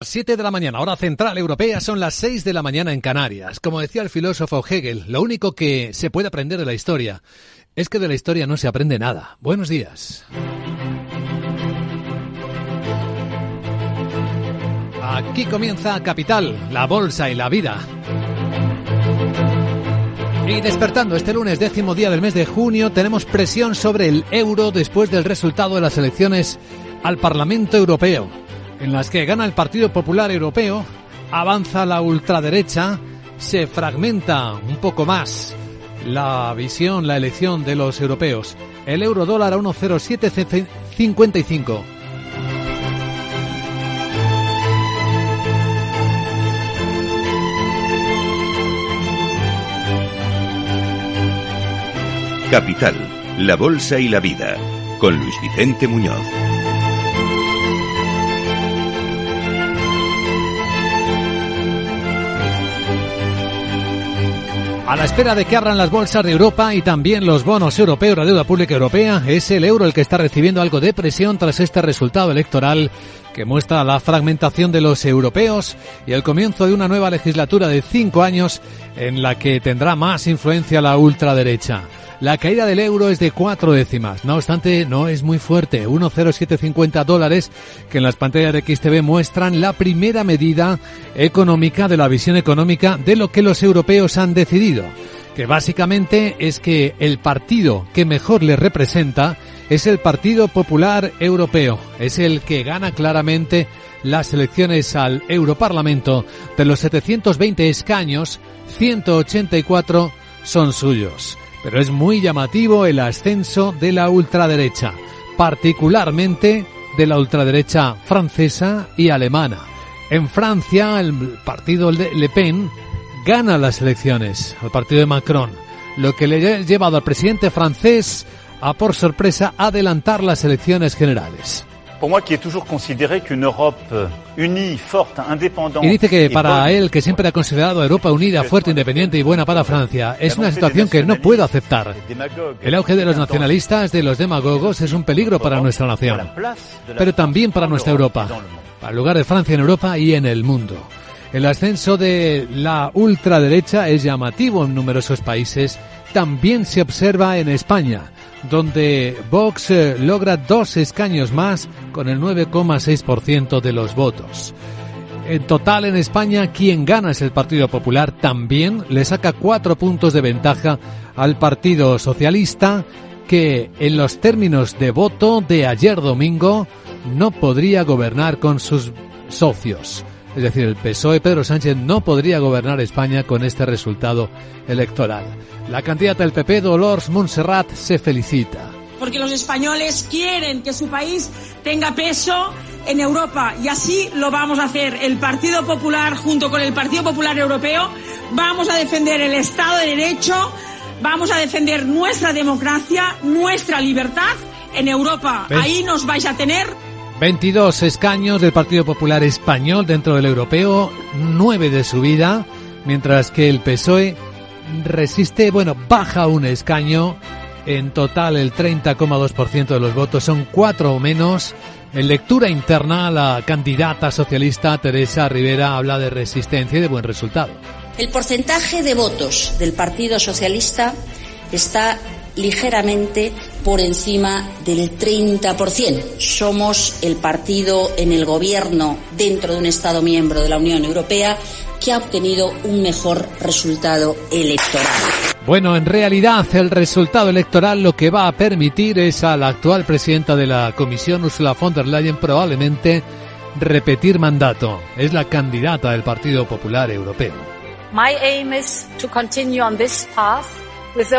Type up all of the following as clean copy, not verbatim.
7 de la mañana, hora central europea, son las 6 de la mañana en Canarias. Como decía el filósofo Hegel, lo único que se puede aprender de la historia es que de la historia no se aprende nada. Buenos días. Aquí comienza Capital, la bolsa y la vida. Y despertando este lunes, 10º día del mes de junio, tenemos presión sobre el euro después del resultado de las elecciones al Parlamento Europeo, en las que gana el Partido Popular Europeo, avanza la ultraderecha, se fragmenta un poco más la visión, la elección de los europeos. El euro dólar a 1,0755. Capital, la bolsa y la vida, con Luis Vicente Muñoz. A la espera de que abran las bolsas de Europa y también los bonos europeos, la deuda pública europea, es el euro el que está recibiendo algo de presión tras este resultado electoral que muestra la fragmentación de los europeos y el comienzo de una nueva legislatura de 5 años en la que tendrá más influencia la ultraderecha. La caída del euro es de 4 décimas, no obstante no es muy fuerte, 1,0750 dólares, que en las pantallas de XTV muestran la primera medida económica de la visión económica de lo que los europeos han decidido, que básicamente es que el partido que mejor les representa es el Partido Popular Europeo, es el que gana claramente las elecciones al Europarlamento. De los 720 escaños, 184 son suyos. Pero es muy llamativo el ascenso de la ultraderecha, particularmente de la ultraderecha francesa y alemana. En Francia, el partido de Le Pen gana las elecciones al partido de Macron, lo que le ha llevado al presidente francés a, por sorpresa, adelantar las elecciones generales. Y dice que para él, que siempre ha considerado a Europa unida, fuerte, independiente y buena para Francia, es una situación que no puedo aceptar. El auge de los nacionalistas, de los demagogos, es un peligro para nuestra nación, pero también para nuestra Europa, para el lugar de Francia en Europa y en el mundo. El ascenso de la ultraderecha es llamativo en numerosos países. También se observa en España, donde Vox logra 2 escaños más con el 9,6% de los votos. En total, en España, quien gana es el Partido Popular. También le saca 4 puntos de ventaja al Partido Socialista, que en los términos de voto de ayer domingo no podría gobernar con sus socios. Es decir, el PSOE, Pedro Sánchez, no podría gobernar España con este resultado electoral. La candidata del PP, Dolors Montserrat, se felicita. Porque los españoles quieren que su país tenga peso en Europa y así lo vamos a hacer. El Partido Popular, junto con el Partido Popular Europeo, vamos a defender el Estado de Derecho, vamos a defender nuestra democracia, nuestra libertad en Europa. Ahí nos vais a tener. 22 escaños del Partido Popular Español dentro del europeo, 9 de subida, mientras que el PSOE resiste, baja un escaño. En total el 30,2% de los votos, son 4 o menos. En lectura interna, la candidata socialista Teresa Rivera habla de resistencia y de buen resultado. El porcentaje de votos del Partido Socialista está ligeramente por encima del 30%. Somos el partido en el gobierno dentro de un Estado miembro de la Unión Europea que ha obtenido un mejor resultado electoral. Bueno, en realidad el resultado electoral lo que va a permitir es a la actual presidenta de la Comisión, Ursula von der Leyen, probablemente repetir mandato. Es la candidata del Partido Popular Europeo. My aim is to continue on this path. Dice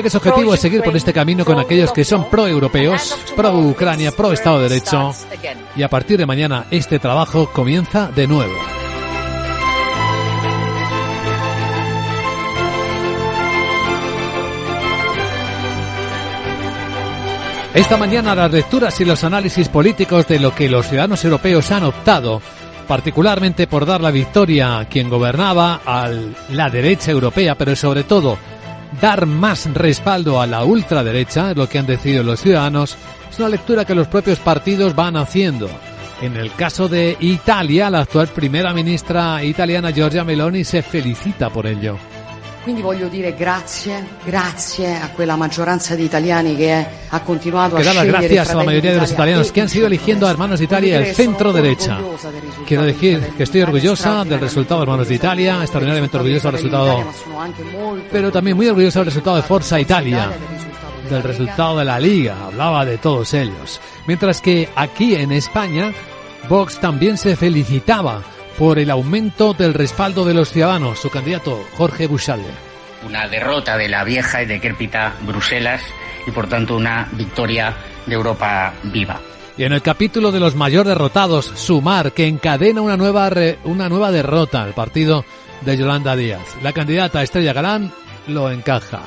que su objetivo es seguir por este camino con aquellos que son pro-europeos, pro-Ucrania, pro-Estado de Derecho, y a partir de mañana este trabajo comienza de nuevo. Esta mañana las lecturas y los análisis políticos de lo que los ciudadanos europeos han optado, particularmente por dar la victoria a quien gobernaba, a la derecha europea, pero sobre todo dar más respaldo a la ultraderecha, es lo que han decidido los ciudadanos. Es una lectura que los propios partidos van haciendo. En el caso de Italia, la actual primera ministra italiana Giorgia Meloni se felicita por ello. Quindi voglio dire grazie a quella maggioranza di italiani che ha continuato a dar las scegliere gracias a la mayoría de los italianos que han sido eligiendo a Hermanos de Italia el centro derecha. Quiero decir que estoy orgullosa del resultado de Hermanos de Italia, extraordinariamente orgullosa del resultado, pero también muy orgullosa del resultado de Forza Italia, del resultado de la Liga, hablaba de todos ellos. Mientras que aquí en España, Vox también se felicitaba por el aumento del respaldo de los ciudadanos. Su candidato, Jorge Buxalde. Una derrota de la vieja y decrépita Bruselas y, por tanto, una victoria de Europa viva. Y en el capítulo de los mayor derrotados, Sumar, que encadena una nueva derrota al partido de Yolanda Díaz. La candidata Estrella Galán lo encaja.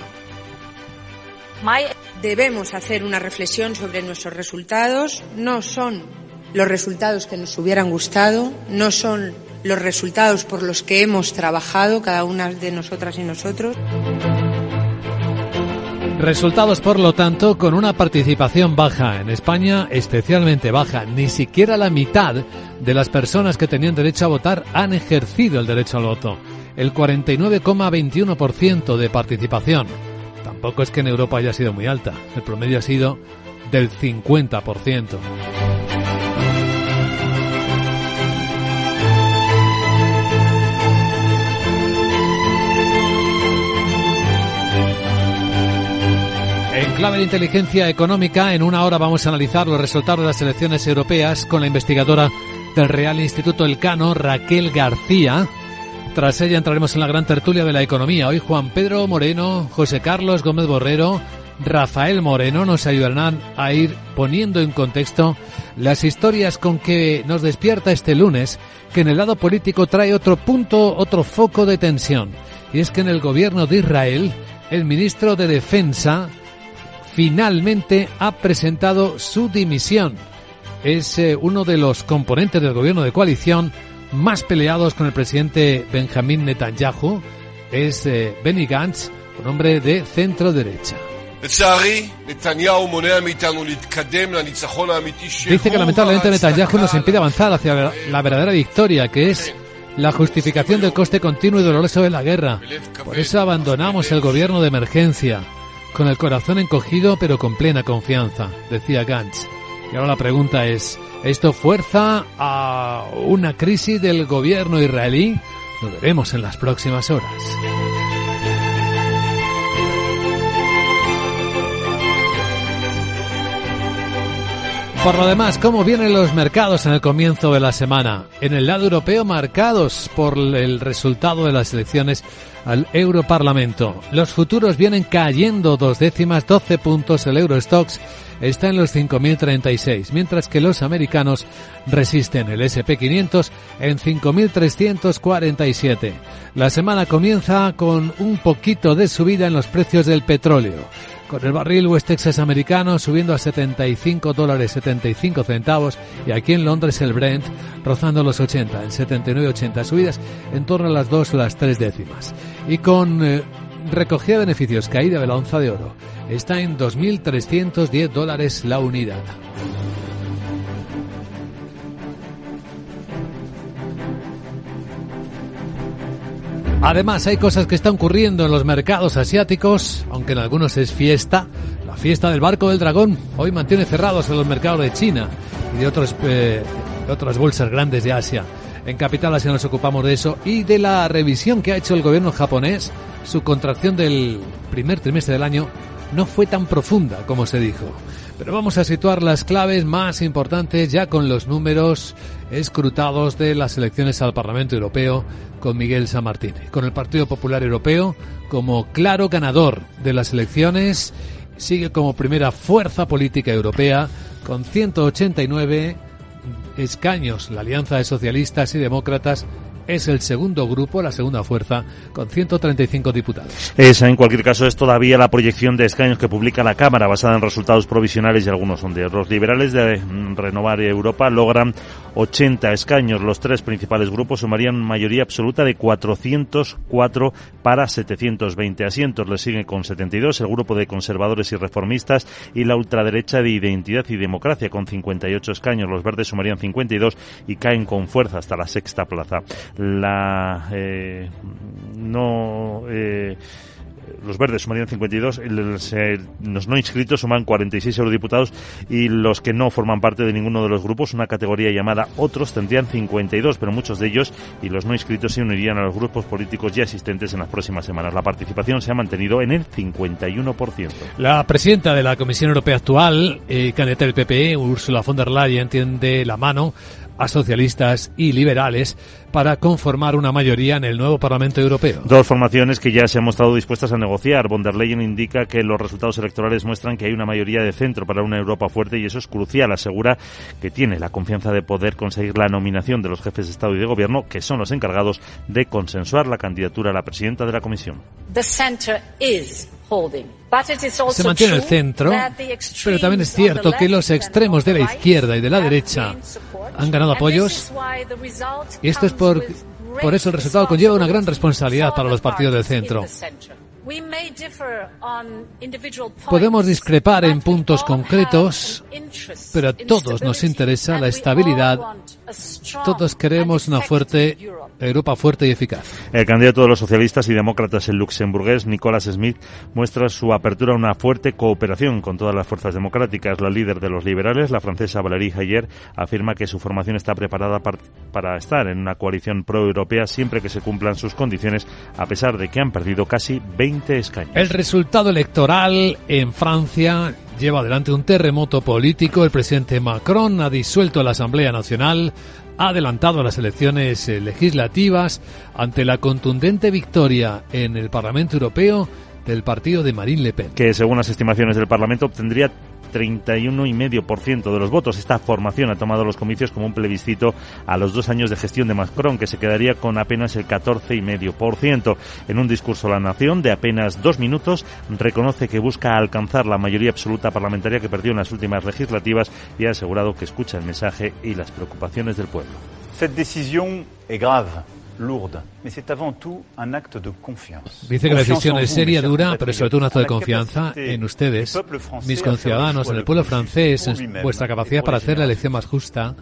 Debemos hacer una reflexión sobre nuestros resultados. No son los resultados que nos hubieran gustado, no son los resultados por los que hemos trabajado cada una de nosotras y nosotros. Resultados, por lo tanto, con una participación baja. En España, especialmente baja. Ni siquiera la mitad de las personas que tenían derecho a votar han ejercido el derecho al voto. El 49,21% de participación. Tampoco es que en Europa haya sido muy alta. El promedio ha sido del 50%. En clave de inteligencia económica, en una hora vamos a analizar los resultados de las elecciones europeas con la investigadora del Real Instituto Elcano, Raquel García. Tras ella entraremos en la gran tertulia de la economía. Hoy Juan Pedro Moreno, José Carlos Gómez Borrero, Rafael Moreno nos ayudarán a ir poniendo en contexto las historias con que nos despierta este lunes, que en el lado político trae otro punto, otro foco de tensión. Y es que en el gobierno de Israel, el ministro de Defensa finalmente ha presentado su dimisión. Es uno de los componentes del gobierno de coalición más peleados con el presidente Benjamín Netanyahu. Es Benny Gantz, un hombre de centro derecha. Dice que lamentablemente Netanyahu nos impide avanzar hacia la verdadera victoria, que es la justificación del coste continuo y doloroso de la guerra. Por eso abandonamos el gobierno de emergencia, con el corazón encogido pero con plena confianza, decía Gantz. Y ahora la pregunta es, ¿esto fuerza a una crisis del gobierno israelí? Lo veremos en las próximas horas. Por lo demás, ¿cómo vienen los mercados en el comienzo de la semana? En el lado europeo, marcados por el resultado de las elecciones al Europarlamento. Los futuros vienen cayendo 0,2, 12 puntos. El Eurostoxx está en los 5.036, mientras que los americanos resisten. El S&P 500 en 5.347. La semana comienza con un poquito de subida en los precios del petróleo, con el barril West Texas americano subiendo a $75.75 y aquí en Londres el Brent rozando los 80, en 79,80, subidas en torno a las 2 o las 3 décimas. Y con recogida de beneficios, caída de la onza de oro, está en $2.310 la unidad. Además, hay cosas que están ocurriendo en los mercados asiáticos, aunque en algunos es fiesta. La fiesta del barco del dragón hoy mantiene cerrados en los mercados de China y de otras bolsas grandes de Asia. En Capital Asia nos ocupamos de eso y de la revisión que ha hecho el gobierno japonés. Su contracción del primer trimestre del año no fue tan profunda como se dijo. Pero vamos a situar las claves más importantes ya con los números escrutados de las elecciones al Parlamento Europeo con Miguel San Martín. Con el Partido Popular Europeo como claro ganador de las elecciones, sigue como primera fuerza política europea con 189 escaños. La Alianza de Socialistas y Demócratas es el segundo grupo, la segunda fuerza, con 135 diputados. Esa, en cualquier caso, es todavía la proyección de escaños que publica la Cámara, basada en resultados provisionales y algunos sondeos. Los liberales de Renovar Europa logran 80 escaños. Los tres principales grupos sumarían mayoría absoluta de 404 para 720 asientos. Le sigue con 72 el grupo de conservadores y reformistas y la ultraderecha de Identidad y Democracia con 58 escaños. Los verdes sumarían 52 y caen con fuerza hasta la sexta plaza. Los verdes sumarían 52, los no inscritos suman 46 eurodiputados y los que no forman parte de ninguno de los grupos, una categoría llamada otros, tendrían 52, pero muchos de ellos y los no inscritos se unirían a los grupos políticos ya existentes en las próximas semanas. La participación se ha mantenido en el 51%. La presidenta de la Comisión Europea actual, candidata del PPE, Ursula von der Leyen, tiende la mano a socialistas y liberales para conformar una mayoría en el nuevo Parlamento Europeo. Dos formaciones que ya se han mostrado dispuestas a negociar. Von der Leyen indica que los resultados electorales muestran que hay una mayoría de centro para una Europa fuerte y eso es crucial. Asegura que tiene la confianza de poder conseguir la nominación de los jefes de Estado y de Gobierno, que son los encargados de consensuar la candidatura a la presidenta de la Comisión. Se mantiene el centro, pero también es cierto que los extremos de la izquierda y de la derecha han ganado apoyos y esto es por eso el resultado conlleva una gran responsabilidad para los partidos del centro. Podemos discrepar en puntos concretos, pero a todos nos interesa la estabilidad. Todos queremos una Europa fuerte y eficaz. El candidato de los socialistas y demócratas, el luxemburgués Nicolas Schmit, muestra su apertura a una fuerte cooperación con todas las fuerzas democráticas. La líder de los liberales, la francesa Valérie Hayer, afirma que su formación está preparada para estar en una coalición pro-europea siempre que se cumplan sus condiciones, a pesar de que han perdido casi 20 escaños. El resultado electoral en Francia lleva adelante un terremoto político. El presidente Macron ha disuelto la Asamblea Nacional, ha adelantado las elecciones legislativas ante la contundente victoria en el Parlamento Europeo del partido de Marine Le Pen, que según las estimaciones del Parlamento obtendría 31,5% de los votos. Esta formación ha tomado los comicios como un plebiscito a los 2 años de gestión de Macron, que se quedaría con apenas el 14,5%. En un discurso a la nación de apenas 2 minutos, reconoce que busca alcanzar la mayoría absoluta parlamentaria que perdió en las últimas legislativas y ha asegurado que escucha el mensaje y las preocupaciones del pueblo. Cette décision est grave. Lourde, mais c'est avant tout un acte de confiance. Dice que la decisión es seria, dura, pero sobre todo un acto de confianza en ustedes, mis conciudadanos, en el pueblo francés, en vuestra capacidad para hacer la elección más justa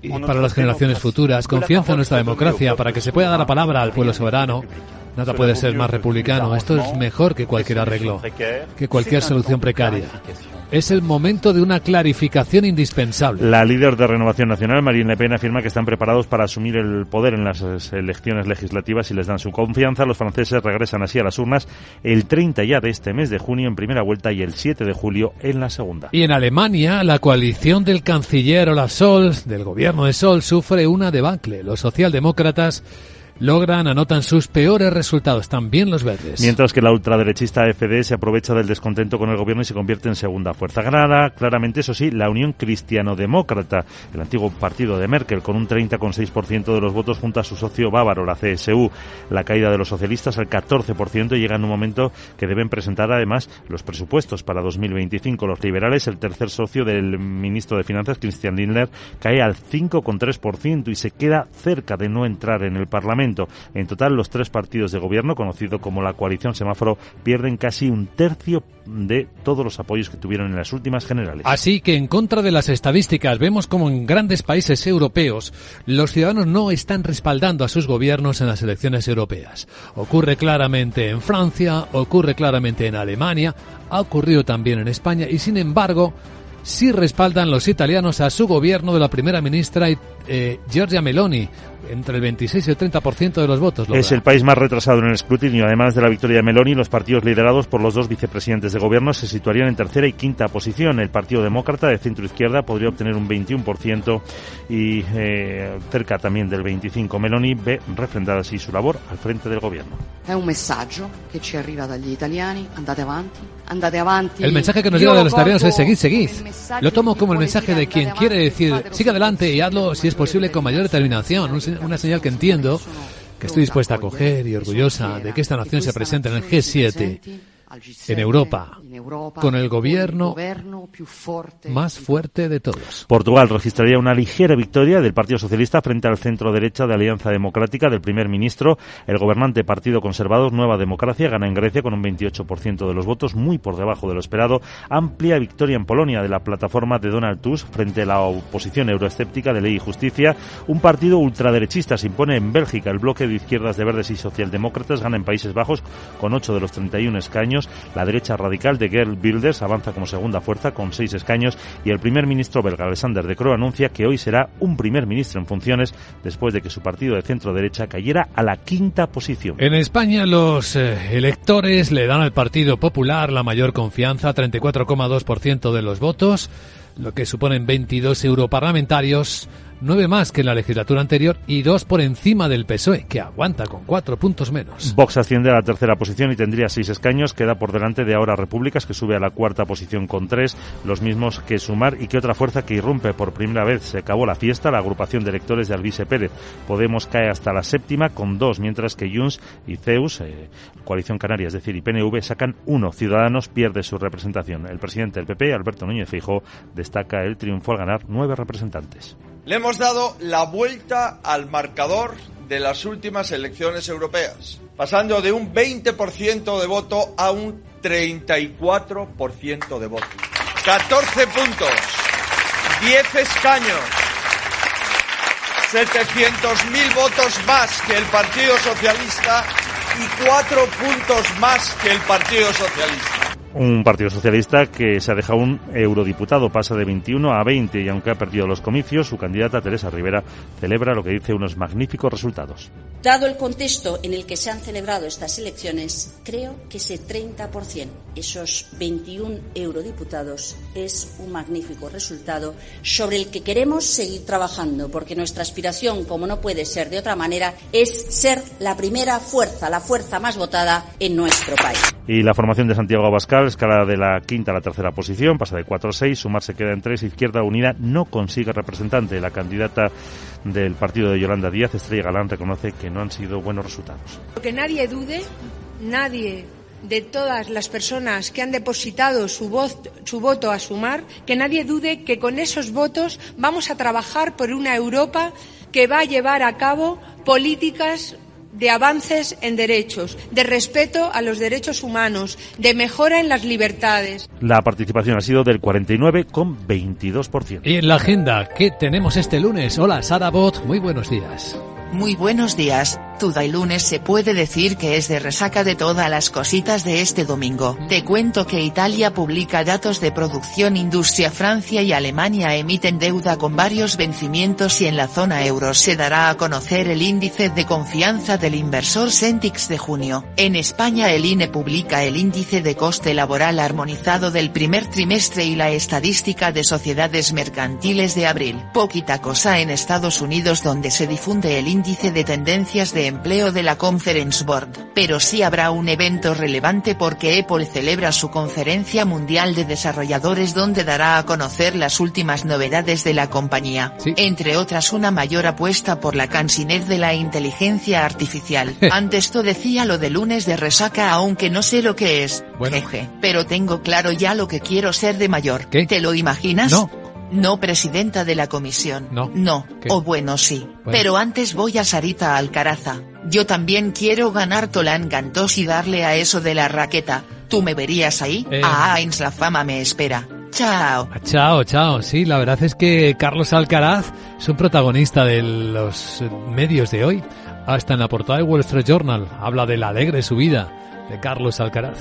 y para las generaciones futuras. Confianza en nuestra democracia para que se pueda dar la palabra al pueblo soberano. Nada puede ser más republicano. Esto es mejor que cualquier arreglo, que cualquier solución precaria. Es el momento de una clarificación indispensable. La líder de Renovación Nacional, Marine Le Pen, afirma que están preparados para asumir el poder en las elecciones legislativas y les dan su confianza. Los franceses regresan así a las urnas el 30 ya de este mes de junio en primera vuelta y el 7 de julio en la segunda. Y en Alemania, la coalición del canciller Olaf Scholz, del gobierno de Scholz, sufre una debacle. Los socialdemócratas anotan sus peores resultados, también los verdes. Mientras que la ultraderechista AfD se aprovecha del descontento con el gobierno y se convierte en segunda fuerza. Gana claramente, eso sí, la Unión Cristiano-Demócrata, el antiguo partido de Merkel, con un 30,6% de los votos junto a su socio bávaro, la CSU. La caída de los socialistas al 14% llega en un momento que deben presentar además los presupuestos para 2025. Los liberales, el tercer socio del ministro de Finanzas, Christian Lindner, cae al 5,3% y se queda cerca de no entrar en el Parlamento. En total, los 3 partidos de gobierno, conocido como la coalición semáforo, pierden casi un tercio de todos los apoyos que tuvieron en las últimas generales. Así que, en contra de las estadísticas, vemos como en grandes países europeos los ciudadanos no están respaldando a sus gobiernos en las elecciones europeas. Ocurre claramente en Francia, ocurre claramente en Alemania, ha ocurrido también en España y, sin embargo, sí respaldan los italianos a su gobierno de la primera ministra Giorgia Meloni. Entre el 26 y el 30% de los votos. Es el país más retrasado en el escrutinio. Además de la victoria de Meloni, los partidos liderados por los 2 vicepresidentes de gobierno se situarían en tercera y quinta posición. El Partido Demócrata de centro-izquierda podría obtener un 21% y cerca también del 25%. Meloni ve refrendada así su labor al frente del gobierno. Es un mensaje que ci arriva dagli italiani. Andate avanti. El mensaje que nos llega de los italianos es seguid. Lo tomo como el mensaje de quien quiere decir siga adelante y hazlo si es posible con mayor determinación. Una señal que entiendo, que estoy dispuesta a coger y orgullosa de que esta nación se presente en el G7 en Europa, con el gobierno más fuerte de todos. Portugal registraría una ligera victoria del Partido Socialista frente al centro-derecha de Alianza Democrática del primer ministro. El gobernante Partido Conservador Nueva Democracia gana en Grecia con un 28% de los votos, muy por debajo de lo esperado. Amplia victoria en Polonia de la plataforma de Donald Tusk frente a la oposición euroescéptica de Ley y Justicia. Un partido ultraderechista se impone en Bélgica. El bloque de izquierdas de Verdes y Socialdemócratas gana en Países Bajos con 8 de los 31 escaños. La derecha radical de Geert Wilders avanza como segunda fuerza con 6 escaños y el primer ministro belga Alexander De Croo anuncia que hoy será un primer ministro en funciones después de que su partido de centro-derecha cayera a la 5ª posición. En España los electores le dan al Partido Popular la mayor confianza, 34,2% de los votos, lo que suponen 22 europarlamentarios, 9 más que en la legislatura anterior y 2 por encima del PSOE, que aguanta con 4 puntos menos. Vox asciende a la 3ª posición y tendría 6 escaños. Queda por delante de Ahora Repúblicas, que sube a la 4ª posición con 3, los mismos que Sumar y que otra fuerza que irrumpe por primera vez. Se acabó la fiesta, la agrupación de electores de Alvise Pérez. Podemos cae hasta la 7ª con 2, mientras que Junts y CEUS, Coalición Canaria, es decir, y PNV, sacan 1. Ciudadanos pierde su representación. El presidente del PP, Alberto Núñez Feijóo, destaca el triunfo al ganar 9 representantes. Le hemos dado la vuelta al marcador de las últimas elecciones europeas, pasando de un 20% de voto a un 34% de voto. 14 puntos, 10 escaños, 700.000 votos más que el Partido Socialista y 4 puntos más que el Partido Socialista. Un Partido Socialista que se ha dejado un eurodiputado, pasa de 21 a 20 y aunque ha perdido los comicios, su candidata Teresa Rivera celebra lo que dice unos magníficos resultados. Dado el contexto en el que se han celebrado estas elecciones, creo que ese 30%, esos 21 eurodiputados, es un magnífico resultado sobre el que queremos seguir trabajando, porque nuestra aspiración, como no puede ser de otra manera, es ser la primera fuerza, la fuerza más votada en nuestro país. Y la formación de Santiago Abascal escala de la 5ª a la 3ª posición, pasa de 4 a 6, Sumar se queda en 3, Izquierda Unida no consigue representante. La candidata del partido de Yolanda Díaz, Estrella Galán, reconoce que no han sido buenos resultados. Que nadie dude, nadie de todas las personas que han depositado su voto a Sumar, que nadie dude que con esos votos vamos a trabajar por una Europa que va a llevar a cabo políticas de avances en derechos, de respeto a los derechos humanos, de mejora en las libertades. La participación ha sido del 49,22%. Y en la agenda, ¿qué tenemos este lunes? Hola, Sara Bot, muy buenos días. Muy buenos días. Toda el lunes se puede decir que es de resaca de todas las cositas de este domingo. Te cuento que Italia publica datos de producción, industria, Francia y Alemania emiten deuda con varios vencimientos y en la zona euro se dará a conocer el índice de confianza del inversor Sentix de junio. En España el INE publica el índice de coste laboral armonizado del primer trimestre y la estadística de sociedades mercantiles de abril. Poquita cosa en Estados Unidos, donde se difunde el índice de tendencias de empleo de la Conference Board, pero sí habrá un evento relevante porque Apple celebra su conferencia mundial de desarrolladores donde dará a conocer las últimas novedades de la compañía, sí. Entre otras una mayor apuesta por la cansinet de la inteligencia artificial. Antes te decía lo de lunes de resaca, aunque no sé lo que es, jeje, pero tengo claro ya lo que quiero ser de mayor. ¿Qué? ¿Te lo imaginas? No, presidenta de la comisión. No. O bueno, sí. Pero antes voy a Sarita Alcaraza. Yo también quiero ganar Roland Garros y darle a eso de la raqueta. ¿Tú me verías ahí? A Ains la fama me espera. Chao. Chao. Sí, la verdad es que Carlos Alcaraz es un protagonista de los medios de hoy. Hasta en la portada del Wall Street Journal habla de la alegre subida de Carlos Alcaraz.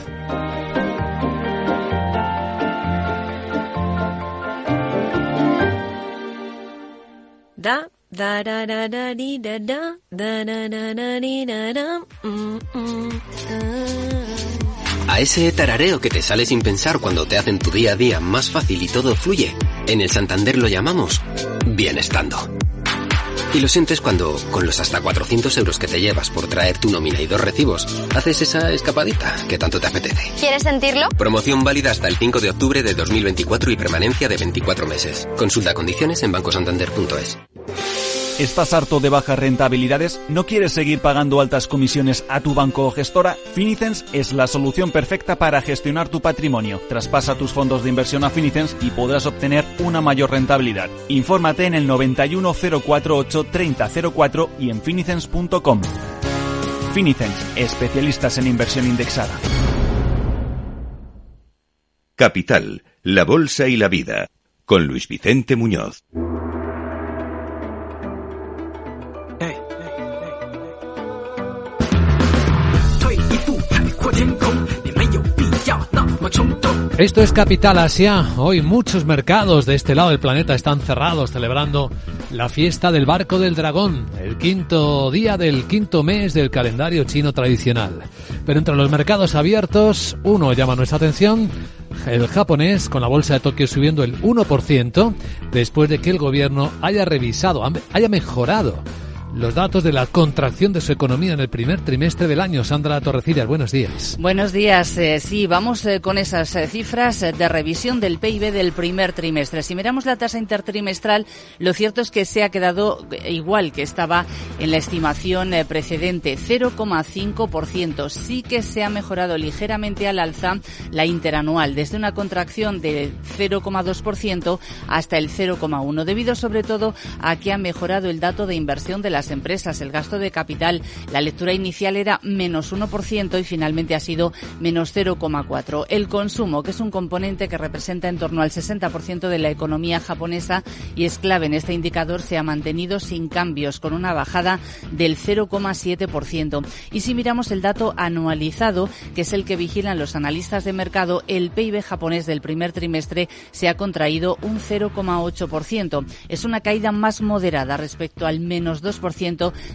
A ese tarareo que te sale sin pensar cuando te hacen tu día a día más fácil y todo fluye, en el Santander lo llamamos bienestando. Y lo sientes cuando, con los hasta 400 euros que te llevas por traer tu nómina y 2 recibos, haces esa escapadita que tanto te apetece. ¿Quieres sentirlo? Promoción válida hasta el 5 de octubre de 2024 y permanencia de 24 meses. Consulta condiciones en bancosantander.es. ¿Estás harto de bajas rentabilidades? ¿No quieres seguir pagando altas comisiones a tu banco o gestora? Finicens es la solución perfecta para gestionar tu patrimonio. Traspasa tus fondos de inversión a Finicens y podrás obtener una mayor rentabilidad. Infórmate en el 91 048 3004 y en finicens.com. Finicens, especialistas en inversión indexada. Capital, la bolsa y la vida, con Luis Vicente Muñoz. Esto es Capital Asia. Hoy muchos mercados de este lado del planeta están cerrados celebrando la fiesta del Barco del Dragón, el quinto día del quinto mes del calendario chino tradicional. Pero entre los mercados abiertos, uno llama nuestra atención, el japonés, con la bolsa de Tokio subiendo el 1% después de que el gobierno haya mejorado los datos de la contracción de su economía en el primer trimestre del año. Sandra Torrecillas, buenos días. Buenos días. Sí, vamos con esas cifras de revisión del PIB del primer trimestre. Si miramos la tasa intertrimestral, lo cierto es que se ha quedado igual que estaba en la estimación precedente, 0,5%. Sí que se ha mejorado ligeramente al alza la interanual, desde una contracción de 0,2% hasta el 0,1%, debido sobre todo a que ha mejorado el dato de inversión de las empresas, el gasto de capital. La lectura inicial era menos 1% y finalmente ha sido menos 0,4%. El consumo, que es un componente que representa en torno al 60% de la economía japonesa y es clave en este indicador, se ha mantenido sin cambios, con una bajada del 0,7%. Y si miramos el dato anualizado, que es el que vigilan los analistas de mercado, el PIB japonés del primer trimestre se ha contraído un 0,8%. Es una caída más moderada respecto al menos 2%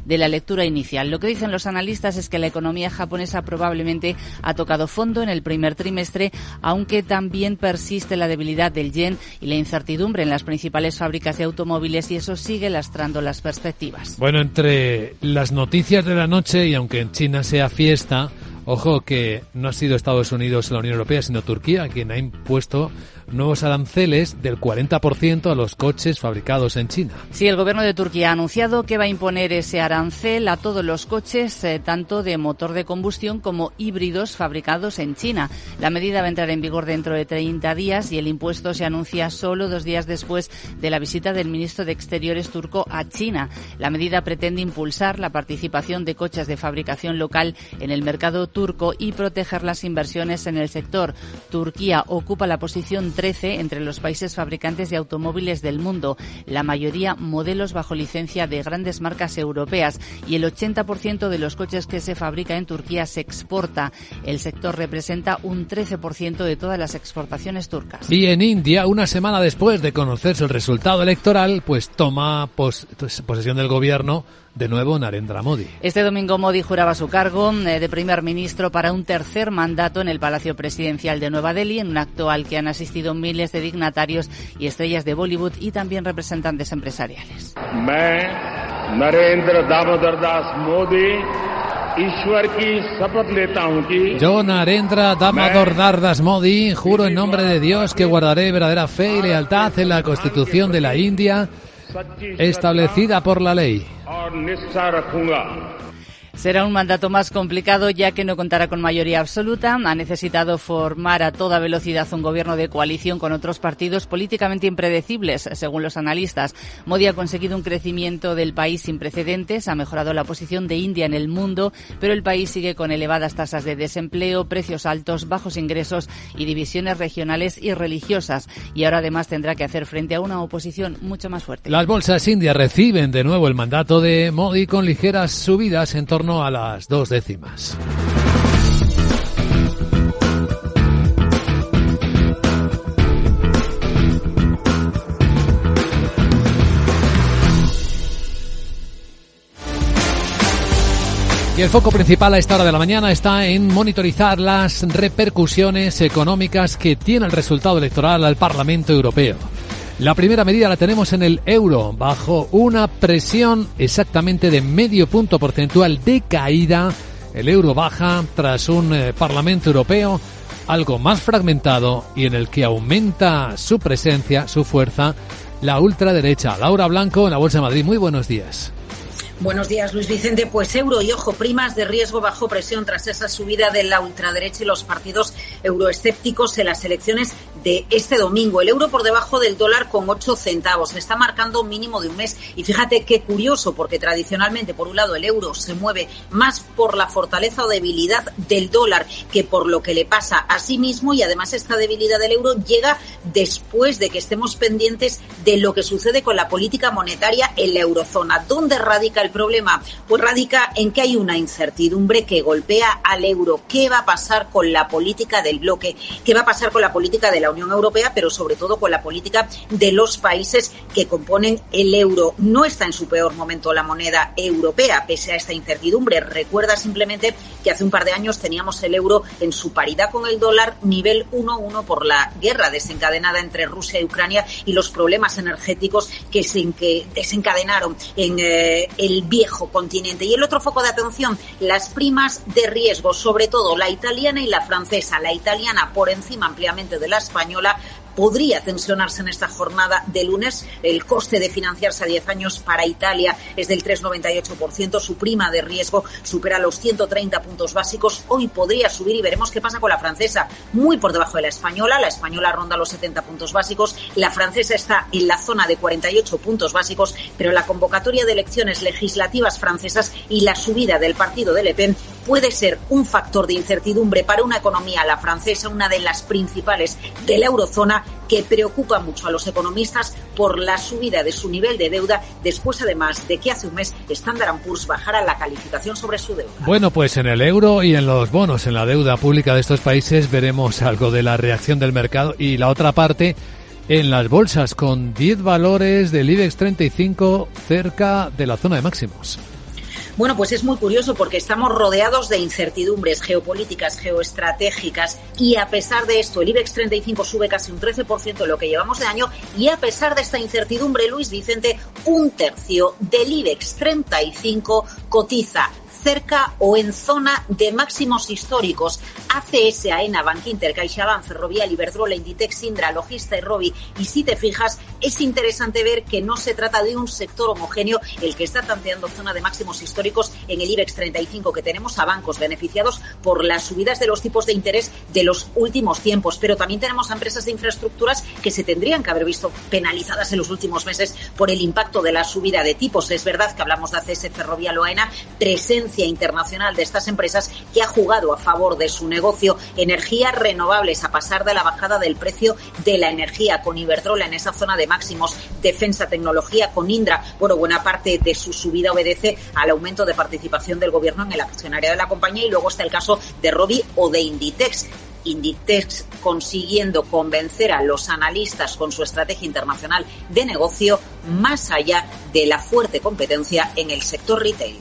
de la lectura inicial. Lo que dicen los analistas es que la economía japonesa probablemente ha tocado fondo en el primer trimestre, aunque también persiste la debilidad del yen y la incertidumbre en las principales fábricas de automóviles, y eso sigue lastrando las perspectivas. Bueno, entre las noticias de la noche, y aunque en China sea fiesta, ojo que no ha sido Estados Unidos o la Unión Europea, sino Turquía quien ha impuesto nuevos aranceles del 40% a los coches fabricados en China. Sí, el gobierno de Turquía ha anunciado que va a imponer ese arancel a todos los coches, tanto de motor de combustión como híbridos fabricados en China. La medida va a entrar en vigor dentro de 30 días y el impuesto se anuncia solo 2 días después de la visita del ministro de Exteriores turco a China. La medida pretende impulsar la participación de coches de fabricación local en el mercado turco y proteger las inversiones en el sector. Turquía ocupa la posición 13 entre los países fabricantes de automóviles del mundo, la mayoría modelos bajo licencia de grandes marcas europeas, y el 80% de los coches que se fabrica en Turquía se exporta. El sector representa un 13% de todas las exportaciones turcas. Y en India, una semana después de conocerse el resultado electoral, pues toma posesión del gobierno de nuevo Narendra Modi. Este domingo Modi juraba su cargo de primer ministro para un tercer mandato en el Palacio Presidencial de Nueva Delhi, en un acto al que han asistido miles de dignatarios y estrellas de Bollywood y también representantes empresariales. Yo, Narendra Damodar Das Modi, juro en nombre de Dios que guardaré verdadera fe y lealtad en la Constitución de la India establecida por la ley. Será un mandato más complicado, ya que no contará con mayoría absoluta. Ha necesitado formar a toda velocidad un gobierno de coalición con otros partidos políticamente impredecibles, según los analistas. Modi ha conseguido un crecimiento del país sin precedentes, ha mejorado la posición de India en el mundo, pero el país sigue con elevadas tasas de desempleo, precios altos, bajos ingresos y divisiones regionales y religiosas. Y ahora además tendrá que hacer frente a una oposición mucho más fuerte. Las bolsas indias reciben de nuevo el mandato de Modi con ligeras subidas en torno a las 2 décimas. Y el foco principal a esta hora de la mañana está en monitorizar las repercusiones económicas que tiene el resultado electoral al Parlamento Europeo. La primera medida la tenemos en el euro, bajo una presión exactamente de medio punto porcentual de caída. El euro baja tras un Parlamento Europeo algo más fragmentado y en el que aumenta su presencia, su fuerza, la ultraderecha. Laura Blanco en la Bolsa de Madrid. Muy buenos días. Buenos días, Luis Vicente. Pues euro y ojo, primas de riesgo bajo presión tras esa subida de la ultraderecha y los partidos euroescépticos en las elecciones de este domingo. El euro por debajo del dólar con 8 centavos. Está marcando un mínimo de un mes. Y fíjate qué curioso, porque tradicionalmente, por un lado, el euro se mueve más por la fortaleza o debilidad del dólar que por lo que le pasa a sí mismo. Y además esta debilidad del euro llega después de que estemos pendientes de lo que sucede con la política monetaria en la eurozona. ¿Dónde radica el problema? Pues radica en que hay una incertidumbre que golpea al euro. ¿Qué va a pasar con la política del bloque? ¿Qué va a pasar con la política de la Unión Europea, pero sobre todo con la política de los países que componen el euro? No está en su peor momento la moneda europea, pese a esta incertidumbre. Recuerda simplemente que hace un par de años teníamos el euro en su paridad con el dólar, nivel 1-1 por la guerra desencadenada entre Rusia y Ucrania y los problemas energéticos que desencadenaron en el viejo continente. Y el otro foco de atención, las primas de riesgo, sobre todo la italiana y la francesa. La italiana por encima ampliamente de la española. Podría tensionarse en esta jornada de lunes. El coste de financiarse a 10 años para Italia es del 3,98%. Su prima de riesgo supera los 130 puntos básicos. Hoy podría subir y veremos qué pasa con la francesa. Muy por debajo de la española. La española ronda los 70 puntos básicos. La francesa está en la zona de 48 puntos básicos. Pero la convocatoria de elecciones legislativas francesas y la subida del partido de Le Pen puede ser un factor de incertidumbre para una economía, la francesa, una de las principales de la eurozona, que preocupa mucho a los economistas por la subida de su nivel de deuda, después además de que hace un mes Standard & Poor's bajara la calificación sobre su deuda. Bueno, pues en el euro y en los bonos, en la deuda pública de estos países, veremos algo de la reacción del mercado, y la otra parte en las bolsas, con 10 valores del IBEX 35 cerca de la zona de máximos. Bueno, pues es muy curioso porque estamos rodeados de incertidumbres geopolíticas, geoestratégicas, y a pesar de esto el IBEX 35 sube casi un 13% en lo que llevamos de año, y a pesar de esta incertidumbre, Luis Vicente, un tercio del IBEX 35 cotiza cerca o en zona de máximos históricos. ACS, AENA, Bankinter, CaixaBank, Ferrovial, Iberdrola, Inditex, Indra, Logista y Robi. Y si te fijas, es interesante ver que no se trata de un sector homogéneo el que está tanteando zona de máximos históricos en el IBEX 35, que tenemos a bancos beneficiados por las subidas de los tipos de interés de los últimos tiempos, pero también tenemos a empresas de infraestructuras que se tendrían que haber visto penalizadas en los últimos meses por el impacto de la subida de tipos. Es verdad que hablamos de ACS, Ferrovial o AENA, presencia internacional de estas empresas que ha jugado a favor de su negocio. Energías renovables, a pasar de la bajada del precio de la energía, con Iberdrola en esa zona de máximos. Defensa, tecnología, con Indra. Bueno, buena parte de su subida obedece al aumento de participación del gobierno en el accionariado de la compañía, y luego está el caso de Robi o de Inditex. Inditex consiguiendo convencer a los analistas con su estrategia internacional de negocio, más allá de la fuerte competencia en el sector retail.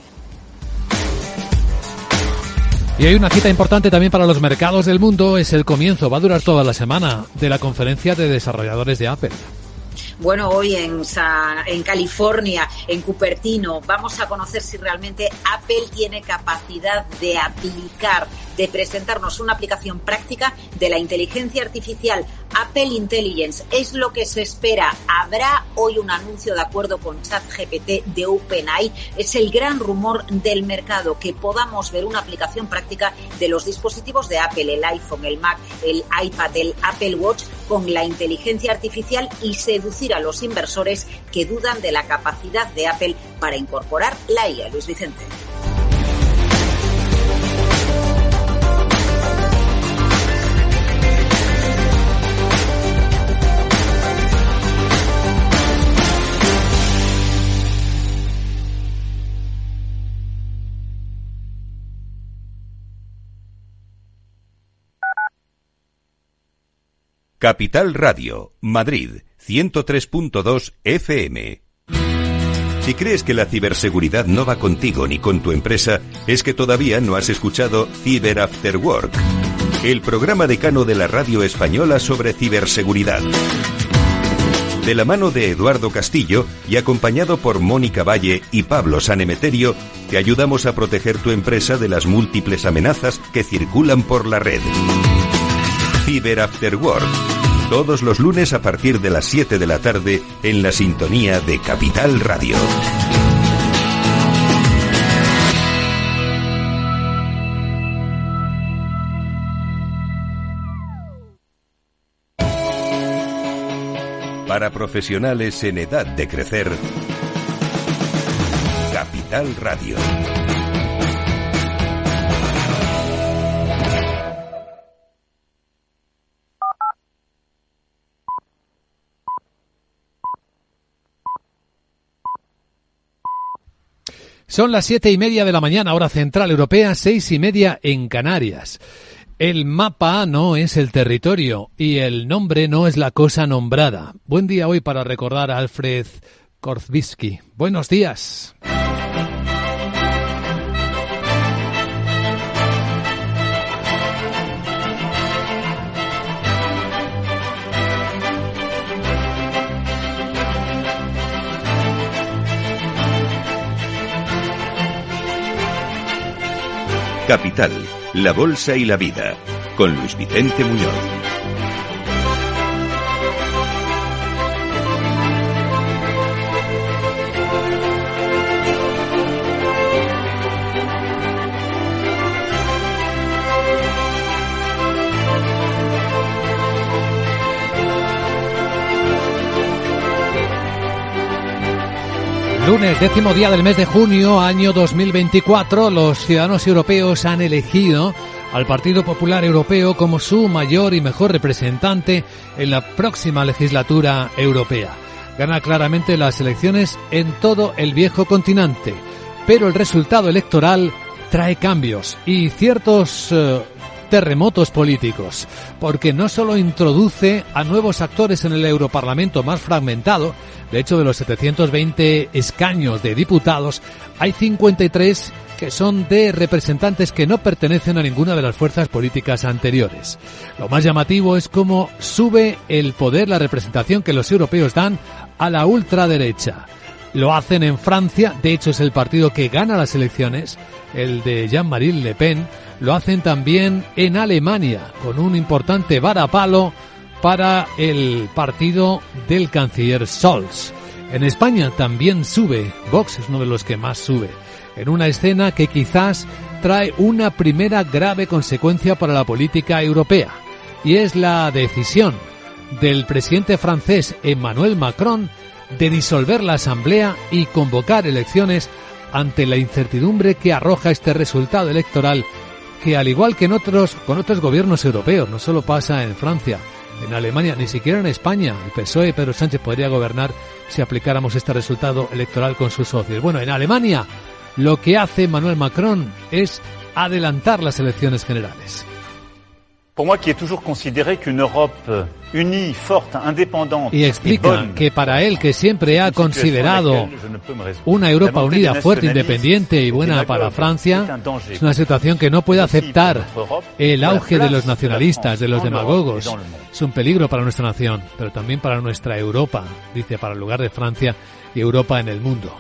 Y hay una cita importante también para los mercados del mundo. Es el comienzo, va a durar toda la semana, de la conferencia de desarrolladores de Apple. Bueno, hoy en California, en Cupertino, vamos a conocer si realmente Apple tiene capacidad de aplicar, de presentarnos una aplicación práctica de la inteligencia artificial. Apple Intelligence es lo que se espera. Habrá hoy un anuncio de acuerdo con ChatGPT de OpenAI. Es el gran rumor del mercado, que podamos ver una aplicación práctica de los dispositivos de Apple, el iPhone, el Mac, el iPad, el Apple Watch, con la inteligencia artificial, y seducir a los inversores que dudan de la capacidad de Apple para incorporar la IA. Luis Vicente. Capital Radio, Madrid, 103.2 FM. Si crees que la ciberseguridad no va contigo ni con tu empresa, es que todavía no has escuchado Cyber After Work, el programa decano de la radio española sobre ciberseguridad. De la mano de Eduardo Castillo y acompañado por Mónica Valle y Pablo Sanemeterio, te ayudamos a proteger tu empresa de las múltiples amenazas que circulan por la red. Cyber After Work, Todos los lunes a partir de las 7 de la tarde en la sintonía de Capital Radio. Para profesionales en edad de crecer, Capital Radio. Son las 7:30 de la mañana, hora central europea, 6:30 en Canarias. El mapa no es el territorio y el nombre no es la cosa nombrada. Buen día hoy para recordar a Alfred Korzybski. Buenos días. Capital, la bolsa y la vida, con Luis Vicente Muñoz. Lunes, 10º día del mes de junio, año 2024, los ciudadanos europeos han elegido al Partido Popular Europeo como su mayor y mejor representante en la próxima legislatura europea. Gana claramente las elecciones en todo el viejo continente, pero el resultado electoral trae cambios y ciertos terremotos políticos, porque no solo introduce a nuevos actores en el Europarlamento más fragmentado. De hecho, de los 720 escaños de diputados, hay 53 que son de representantes que no pertenecen a ninguna de las fuerzas políticas anteriores. Lo más llamativo es cómo sube el poder, la representación que los europeos dan a la ultraderecha. Lo hacen en Francia, de hecho es el partido que gana las elecciones, el de Jean-Marie Le Pen. Lo hacen también en Alemania, con un importante varapalo para el partido del canciller Scholz. En España también sube, Vox es uno de los que más sube, en una escena que quizás trae una primera grave consecuencia para la política europea, y es la decisión del presidente francés Emmanuel Macron de disolver la Asamblea y convocar elecciones ante la incertidumbre que arroja este resultado electoral, que al igual que con otros gobiernos europeos, no solo pasa en Francia, en Alemania, ni siquiera en España, el PSOE, Pedro Sánchez, podría gobernar si aplicáramos este resultado electoral con sus socios. Bueno, en Alemania lo que hace Emmanuel Macron es adelantar las elecciones generales. Y explica que para él, que siempre ha considerado una Europa unida, fuerte, independiente y buena para Francia, es una situación que no puede aceptar el auge de los nacionalistas, de los demagogos. Es un peligro para nuestra nación, pero también para nuestra Europa, dice, para el lugar de Francia y Europa en el mundo.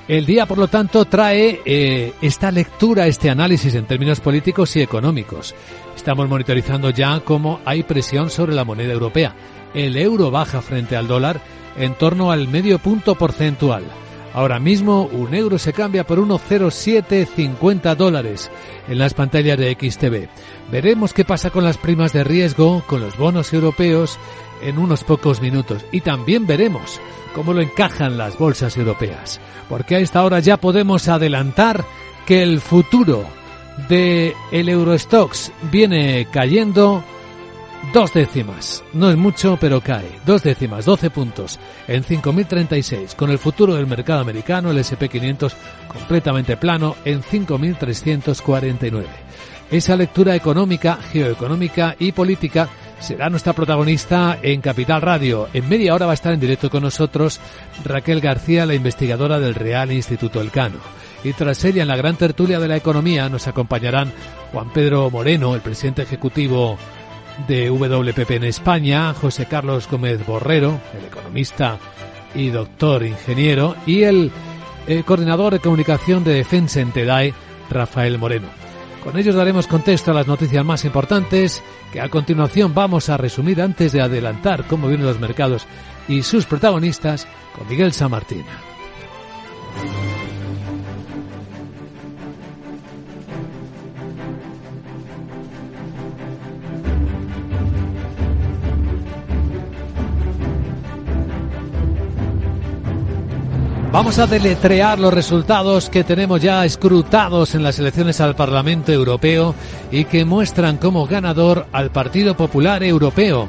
El día, por lo tanto, trae esta lectura, este análisis en términos políticos y económicos. Estamos monitorizando ya cómo hay presión sobre la moneda europea. El euro baja frente al dólar en torno al medio punto porcentual. Ahora mismo un euro se cambia por 1,0750 dólares en las pantallas de XTV. Veremos qué pasa con las primas de riesgo, con los bonos europeos en unos pocos minutos. Y también veremos cómo lo encajan las bolsas europeas. Porque a esta hora ya podemos adelantar que el futuro del Eurostoxx viene cayendo 2 décimas. No es mucho, pero cae. 2 décimas, 12 puntos en 5.036. Con el futuro del mercado americano, el S&P 500 completamente plano en 5.349. Esa lectura económica, geoeconómica y política será nuestra protagonista en Capital Radio. En media hora va a estar en directo con nosotros Raquel García, la investigadora del Real Instituto Elcano. Y tras ella, en la gran tertulia de la economía, nos acompañarán Juan Pedro Moreno, el presidente ejecutivo de WPP en España, José Carlos Gómez Borrero, el economista y doctor ingeniero, y el coordinador de comunicación de Defensa en TEDAE, Rafael Moreno. Con ellos daremos contexto a las noticias más importantes que a continuación vamos a resumir antes de adelantar cómo vienen los mercados y sus protagonistas con Miguel San Martín. Vamos a deletrear los resultados que tenemos ya escrutados en las elecciones al Parlamento Europeo y que muestran como ganador al Partido Popular Europeo.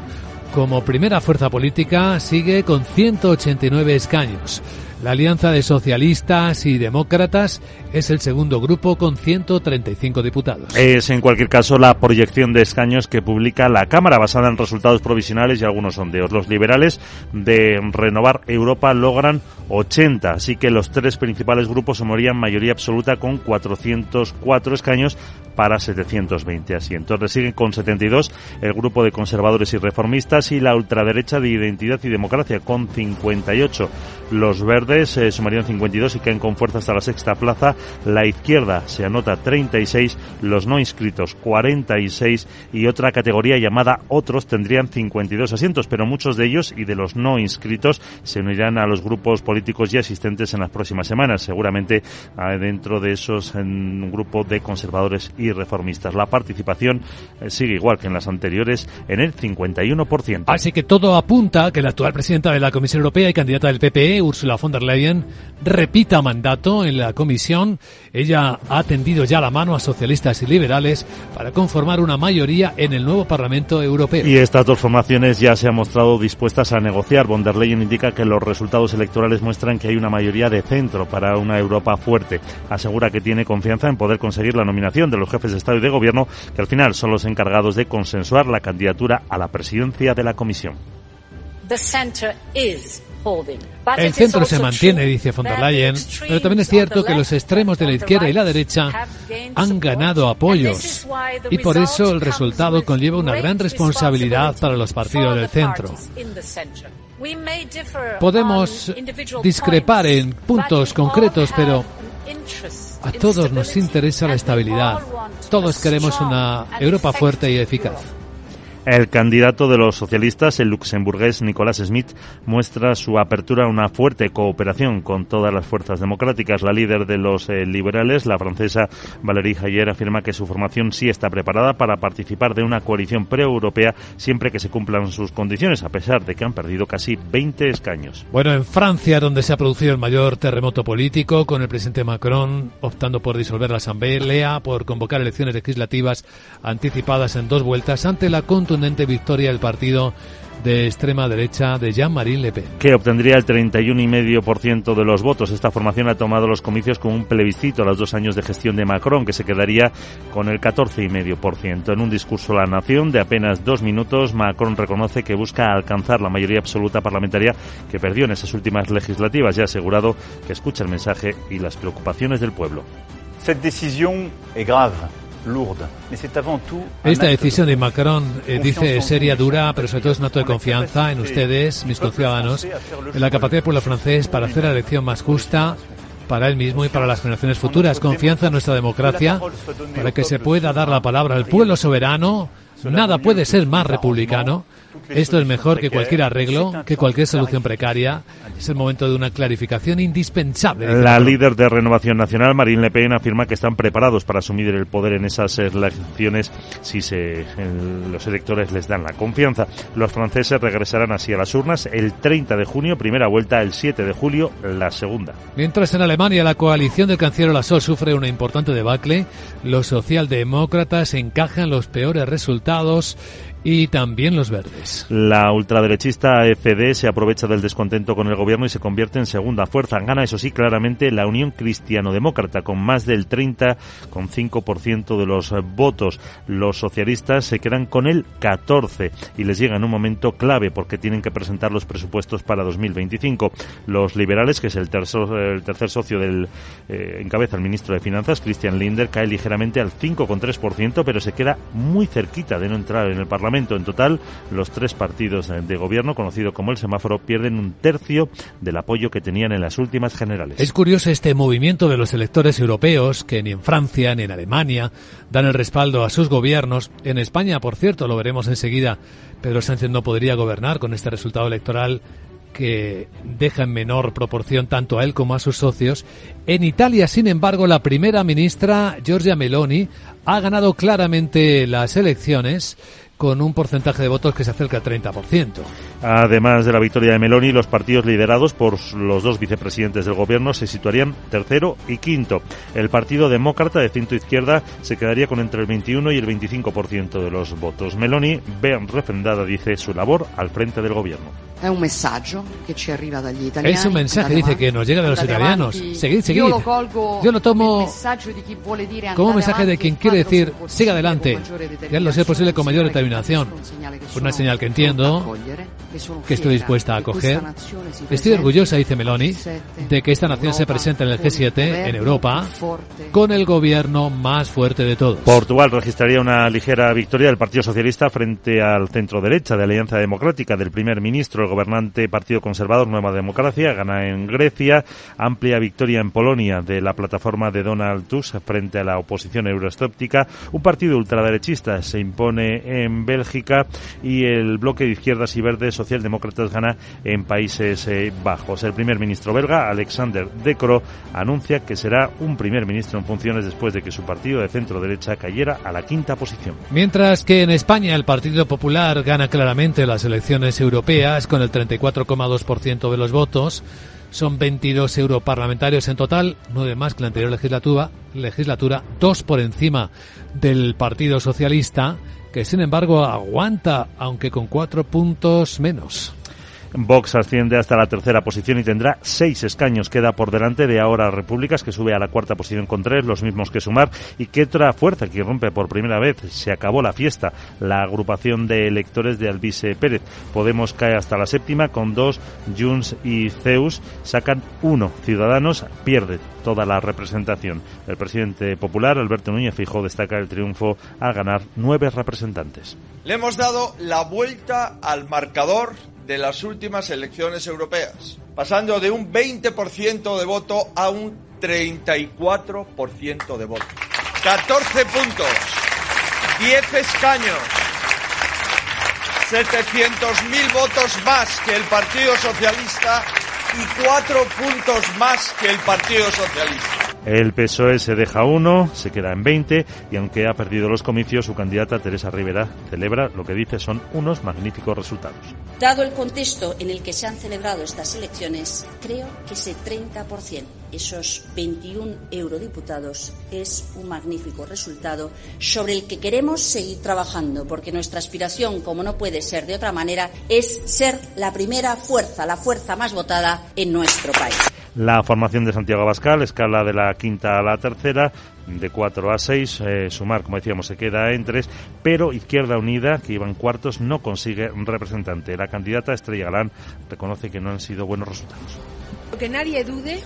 Como primera fuerza política sigue con 189 escaños. La Alianza de Socialistas y Demócratas es el segundo grupo con 135 diputados. Es en cualquier caso la proyección de escaños que publica la Cámara basada en resultados provisionales y algunos sondeos. Los liberales de Renovar Europa logran 80, así que los tres principales grupos sumarían mayoría absoluta con 404 escaños para 720 asientos. Le siguen con 72 el grupo de conservadores y reformistas y la ultraderecha de Identidad y Democracia con 58. Los verdes sumarían 52 y caen con fuerza hasta la sexta plaza. La izquierda se anota 36, los no inscritos 46 y otra categoría llamada otros tendrían 52 asientos, pero muchos de ellos y de los no inscritos se unirán a los grupos políticos ya existentes en las próximas semanas, seguramente dentro de esos en un grupo de conservadores y reformistas. La participación sigue igual que en las anteriores, en el 51%. Así que todo apunta a que la actual presidenta de la Comisión Europea y candidata del PPE, Ursula von der Leyen, repita mandato en la Comisión. Ella ha tendido ya la mano a socialistas y liberales para conformar una mayoría en el nuevo Parlamento Europeo. Y estas dos formaciones ya se han mostrado dispuestas a negociar. Von der Leyen indica que los resultados electorales muestran que hay una mayoría de centro para una Europa fuerte. Asegura que tiene confianza en poder conseguir la nominación de los jefes de Estado y de Gobierno, que al final son los encargados de consensuar la candidatura a la presidencia de la Comisión. El centro se mantiene, dice von der Leyen, pero también es cierto que los extremos de la izquierda y la derecha han ganado apoyos y por eso el resultado conlleva una gran responsabilidad para los partidos del centro. Podemos discrepar en puntos concretos, pero a todos nos interesa la estabilidad. Todos queremos una Europa fuerte y eficaz. El candidato de los socialistas, el luxemburgués Nicolas Schmit, muestra su apertura a una fuerte cooperación con todas las fuerzas democráticas. La líder de los liberales, la francesa Valérie Hayer, afirma que su formación sí está preparada para participar de una coalición pre-europea siempre que se cumplan sus condiciones, a pesar de que han perdido casi 20 escaños. Bueno, en Francia, donde se ha producido el mayor terremoto político, con el presidente Macron optando por disolver la Asamblea, por convocar elecciones legislativas anticipadas en 2 vueltas ante la contundente victoria del partido de extrema derecha de Jean-Marie Le Pen, que obtendría el 31,5% de los votos. Esta formación ha tomado los comicios como un plebiscito a los 2 años de gestión de Macron, que se quedaría con el 14,5%. En un discurso a la nación de apenas 2 minutos, Macron reconoce que busca alcanzar la mayoría absoluta parlamentaria que perdió en esas últimas legislativas y ha asegurado que escucha el mensaje y las preocupaciones del pueblo. Cette décision est grave. Esta decisión de Macron, dice, es seria, dura, pero sobre todo es un acto de confianza en ustedes, mis conciudadanos, en la capacidad del pueblo francés para hacer la elección más justa para él mismo y para las generaciones futuras. Confianza en nuestra democracia para que se pueda dar la palabra al pueblo soberano. Nada puede ser más republicano. Esto es mejor que cualquier arreglo, que cualquier solución precaria. Es el momento de una clarificación indispensable. La líder de Renovación Nacional, Marine Le Pen, afirma que están preparados para asumir el poder en esas elecciones si los electores les dan la confianza. Los franceses regresarán así a las urnas el 30 de junio, primera vuelta, el 7 de julio, la segunda. Mientras en Alemania la coalición del canciller Olaf Scholz sufre una importante debacle, los socialdemócratas encajan los peores resultados y también los verdes. La ultraderechista AfD se aprovecha del descontento con el gobierno y se convierte en segunda fuerza. Gana, eso sí, claramente la Unión Cristiano-Demócrata, con más del 30,5% de los votos. Los socialistas se quedan con el 14% y les llega en un momento clave porque tienen que presentar los presupuestos para 2025. Los liberales, que es el tercer socio del encabeza el ministro de Finanzas, Christian Lindner, cae ligeramente al 5,3%, pero se queda muy cerquita de no entrar en el Parlamento. Parlamento. En total, los 3 partidos de gobierno, conocido como el semáforo, pierden 1/3 del apoyo que tenían en las últimas generales. Es curioso este movimiento de los electores europeos que ni en Francia ni en Alemania dan el respaldo a sus gobiernos. En España, por cierto, lo veremos enseguida, Pedro Sánchez no podría gobernar con este resultado electoral que deja en menor proporción tanto a él como a sus socios. En Italia, sin embargo, la primera ministra Giorgia Meloni ha ganado claramente las elecciones con un porcentaje de votos que se acerca al 30%. Además de la victoria de Meloni, los partidos liderados por los 2 vicepresidentes del gobierno se situarían tercero y quinto. El Partido Demócrata de centro-izquierda se quedaría con entre el 21 y el 25% de los votos. Meloni ve refrendada, dice, su labor al frente del gobierno. Es un mensaje que ci arriva dagli italiani. Es un mensaje, dice, que nos llega de los italianos. Seguid. Yo lo tomo como un mensaje de quien quiere decir, siga adelante, que es lo sea posible con mayor determinación. Una señal que entiendo, que estoy dispuesta a acoger. Estoy orgullosa, dice Meloni, de que esta nación se presente en el G7, en Europa, con el gobierno más fuerte de todos. Portugal registraría una ligera victoria del Partido Socialista frente al centro-derecha de Alianza Democrática del primer ministro. El gobernante Partido Conservador Nueva Democracia gana en Grecia, amplia victoria en Polonia de la plataforma de Donald Tusk frente a la oposición euroescéptica. Un partido ultraderechista se impone en Bélgica y el bloque de izquierdas y verdes socialdemócratas gana en Países Bajos. El primer ministro belga, Alexander De Croo, anuncia que será un primer ministro en funciones después de que su partido de centro-derecha cayera a la 5ª posición. Mientras que en España el Partido Popular gana claramente las elecciones europeas con el 34,2% de los votos. Son 22 europarlamentarios en total, 9 más que la anterior legislatura, 2 por encima del Partido Socialista, que sin embargo aguanta, aunque con 4 puntos menos. Vox asciende hasta la 3ª posición y tendrá 6 escaños. Queda por delante de Ahora Repúblicas, que sube a la 4ª posición con 3, los mismos que Sumar. Y qué otra fuerza que irrumpe por primera vez. Se acabó la fiesta. La agrupación de electores de Alvise Pérez. Podemos cae hasta la 7ª con 2. Junts y Ceus sacan 1. Ciudadanos pierde toda la representación. El presidente popular, Alberto Núñez Feijóo, destaca el triunfo al ganar 9 representantes. Le hemos dado la vuelta al marcador de las últimas elecciones europeas, pasando de un 20% de voto a un 34% de voto. 14 puntos, 10 escaños, 700.000 votos más que el Partido Socialista y 4 puntos más que el Partido Socialista. El PSOE se deja 1, se queda en 20 y aunque ha perdido los comicios, su candidata Teresa Rivera celebra lo que dice son unos magníficos resultados. Dado el contexto en el que se han celebrado estas elecciones, creo que ese 30%, esos 21 eurodiputados, es un magnífico resultado sobre el que queremos seguir trabajando, porque nuestra aspiración, como no puede ser de otra manera, es ser la primera fuerza, la fuerza más votada en nuestro país. La formación de Santiago Abascal escala de la 5ª a la 3ª, de 4 a 6, Sumar, como decíamos, se queda en 3, pero Izquierda Unida, que iba en cuartos, no consigue un representante. La candidata Estrella Galán reconoce que no han sido buenos resultados. Que nadie dude,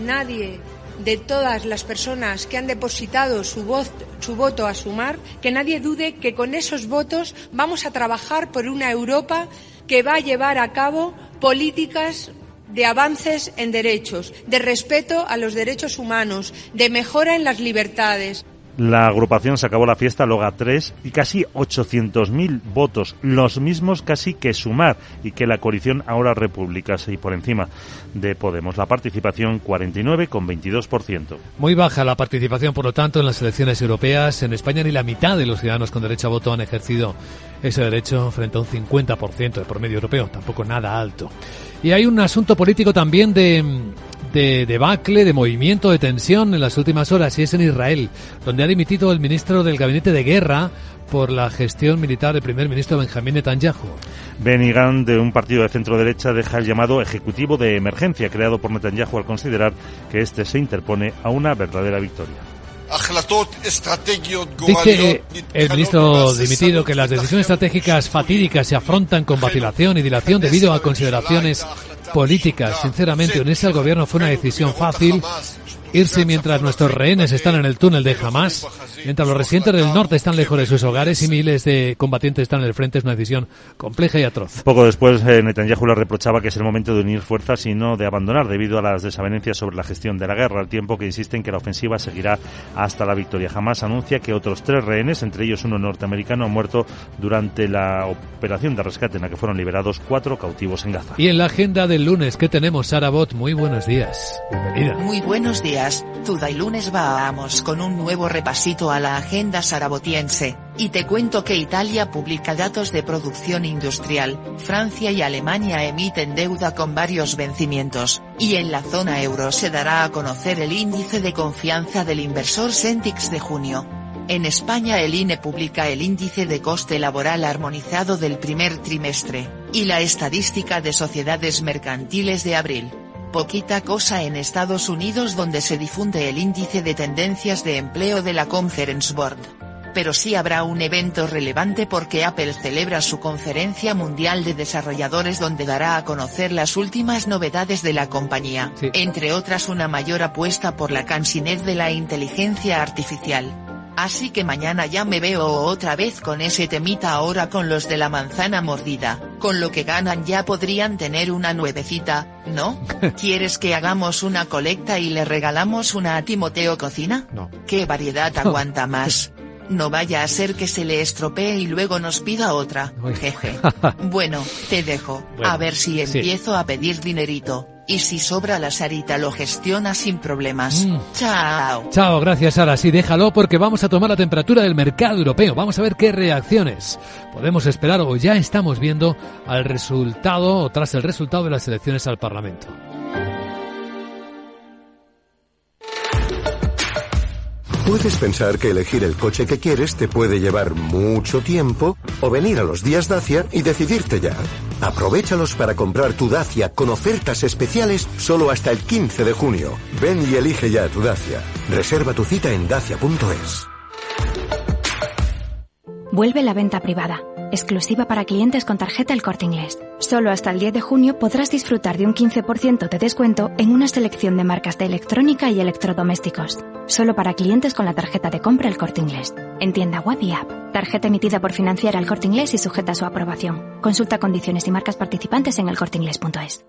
nadie de todas las personas que han depositado su voto a Sumar, que nadie dude que con esos votos vamos a trabajar por una Europa que va a llevar a cabo políticas de avances en derechos, de respeto a los derechos humanos, de mejora en las libertades. La agrupación se acabó la fiesta, logra 3 y casi 800.000 votos, los mismos casi que Sumar y que la coalición Ahora Repúblicas, y por encima de Podemos. La participación 49,22%. Muy baja la participación, por lo tanto, en las elecciones europeas. En España ni la mitad de los ciudadanos con derecho a voto han ejercido ese derecho frente a un 50% de promedio europeo, tampoco nada alto. Y hay un asunto político también de debacle, de movimiento, de tensión en las últimas horas, y es en Israel, donde ha dimitido el ministro del Gabinete de Guerra por la gestión militar del primer ministro Benjamín Netanyahu. Benny Gantz, de un partido de centro-derecha, deja el llamado Ejecutivo de Emergencia creado por Netanyahu al considerar que este se interpone a una verdadera victoria. Dice el ministro dimitido que las decisiones estratégicas fatídicas se afrontan con vacilación y dilación debido a consideraciones políticas. Sinceramente, unirse al gobierno fue una decisión fácil irse mientras nuestros rehenes están en el túnel de Hamás, mientras los residentes del norte están lejos de sus hogares y miles de combatientes están en el frente. Es una decisión compleja y atroz. Poco después, Netanyahu le reprochaba que es el momento de unir fuerzas y no de abandonar, debido a las desavenencias sobre la gestión de la guerra, al tiempo que insiste en que la ofensiva seguirá hasta la victoria. Hamás anuncia que otros 3 rehenes, entre ellos uno norteamericano, han muerto durante la operación de rescate en la que fueron liberados 4 cautivos en Gaza. Y en la agenda del lunes, ¿qué tenemos, Sara Bot? Muy buenos días. Bienvenida. Muy buenos días. Toda y lunes vamos con un nuevo repasito a la agenda sarabotiense, y te cuento que Italia publica datos de producción industrial, Francia y Alemania emiten deuda con varios vencimientos, y en la zona euro se dará a conocer el índice de confianza del inversor Sentix de junio. En España el INE publica el índice de coste laboral armonizado del primer trimestre, y la estadística de sociedades mercantiles de abril. Poquita cosa en Estados Unidos, donde se difunde el índice de tendencias de empleo de la Conference Board. Pero sí habrá un evento relevante porque Apple celebra su conferencia mundial de desarrolladores, donde dará a conocer las últimas novedades de la compañía, entre otras una mayor apuesta por la cansinet de la inteligencia artificial. Así que mañana ya me veo otra vez con ese temita, ahora con los de la manzana mordida, con lo que ganan ya podrían tener una nuevecita, ¿no? ¿Quieres que hagamos una colecta y le regalamos una a Timoteo Cocina? No. ¿Qué variedad aguanta más? No vaya a ser que se le estropee y luego nos pida otra, jeje. Bueno, te dejo, a ver si empiezo a pedir dinerito. Y si sobra, la Sarita lo gestiona sin problemas. Chao. Chao, gracias Sara. Sí, déjalo porque vamos a tomar la temperatura del mercado europeo. Vamos a ver qué reacciones podemos esperar o ya estamos viendo al resultado o tras el resultado de las elecciones al Parlamento. Puedes pensar que elegir el coche que quieres te puede llevar mucho tiempo, o venir a los días Dacia y decidirte ya. Aprovéchalos para comprar tu Dacia con ofertas especiales solo hasta el 15 de junio. Ven y elige ya tu Dacia. Reserva tu cita en dacia.es. Vuelve la venta privada, exclusiva para clientes con tarjeta El Corte Inglés. Solo hasta el 10 de junio podrás disfrutar de un 15% de descuento en una selección de marcas de electrónica y electrodomésticos. Solo para clientes con la tarjeta de compra El Corte Inglés. En tienda web y app. Tarjeta emitida por Financiera El Corte Inglés y sujeta a su aprobación. Consulta condiciones y marcas participantes en elcorteinglés.es.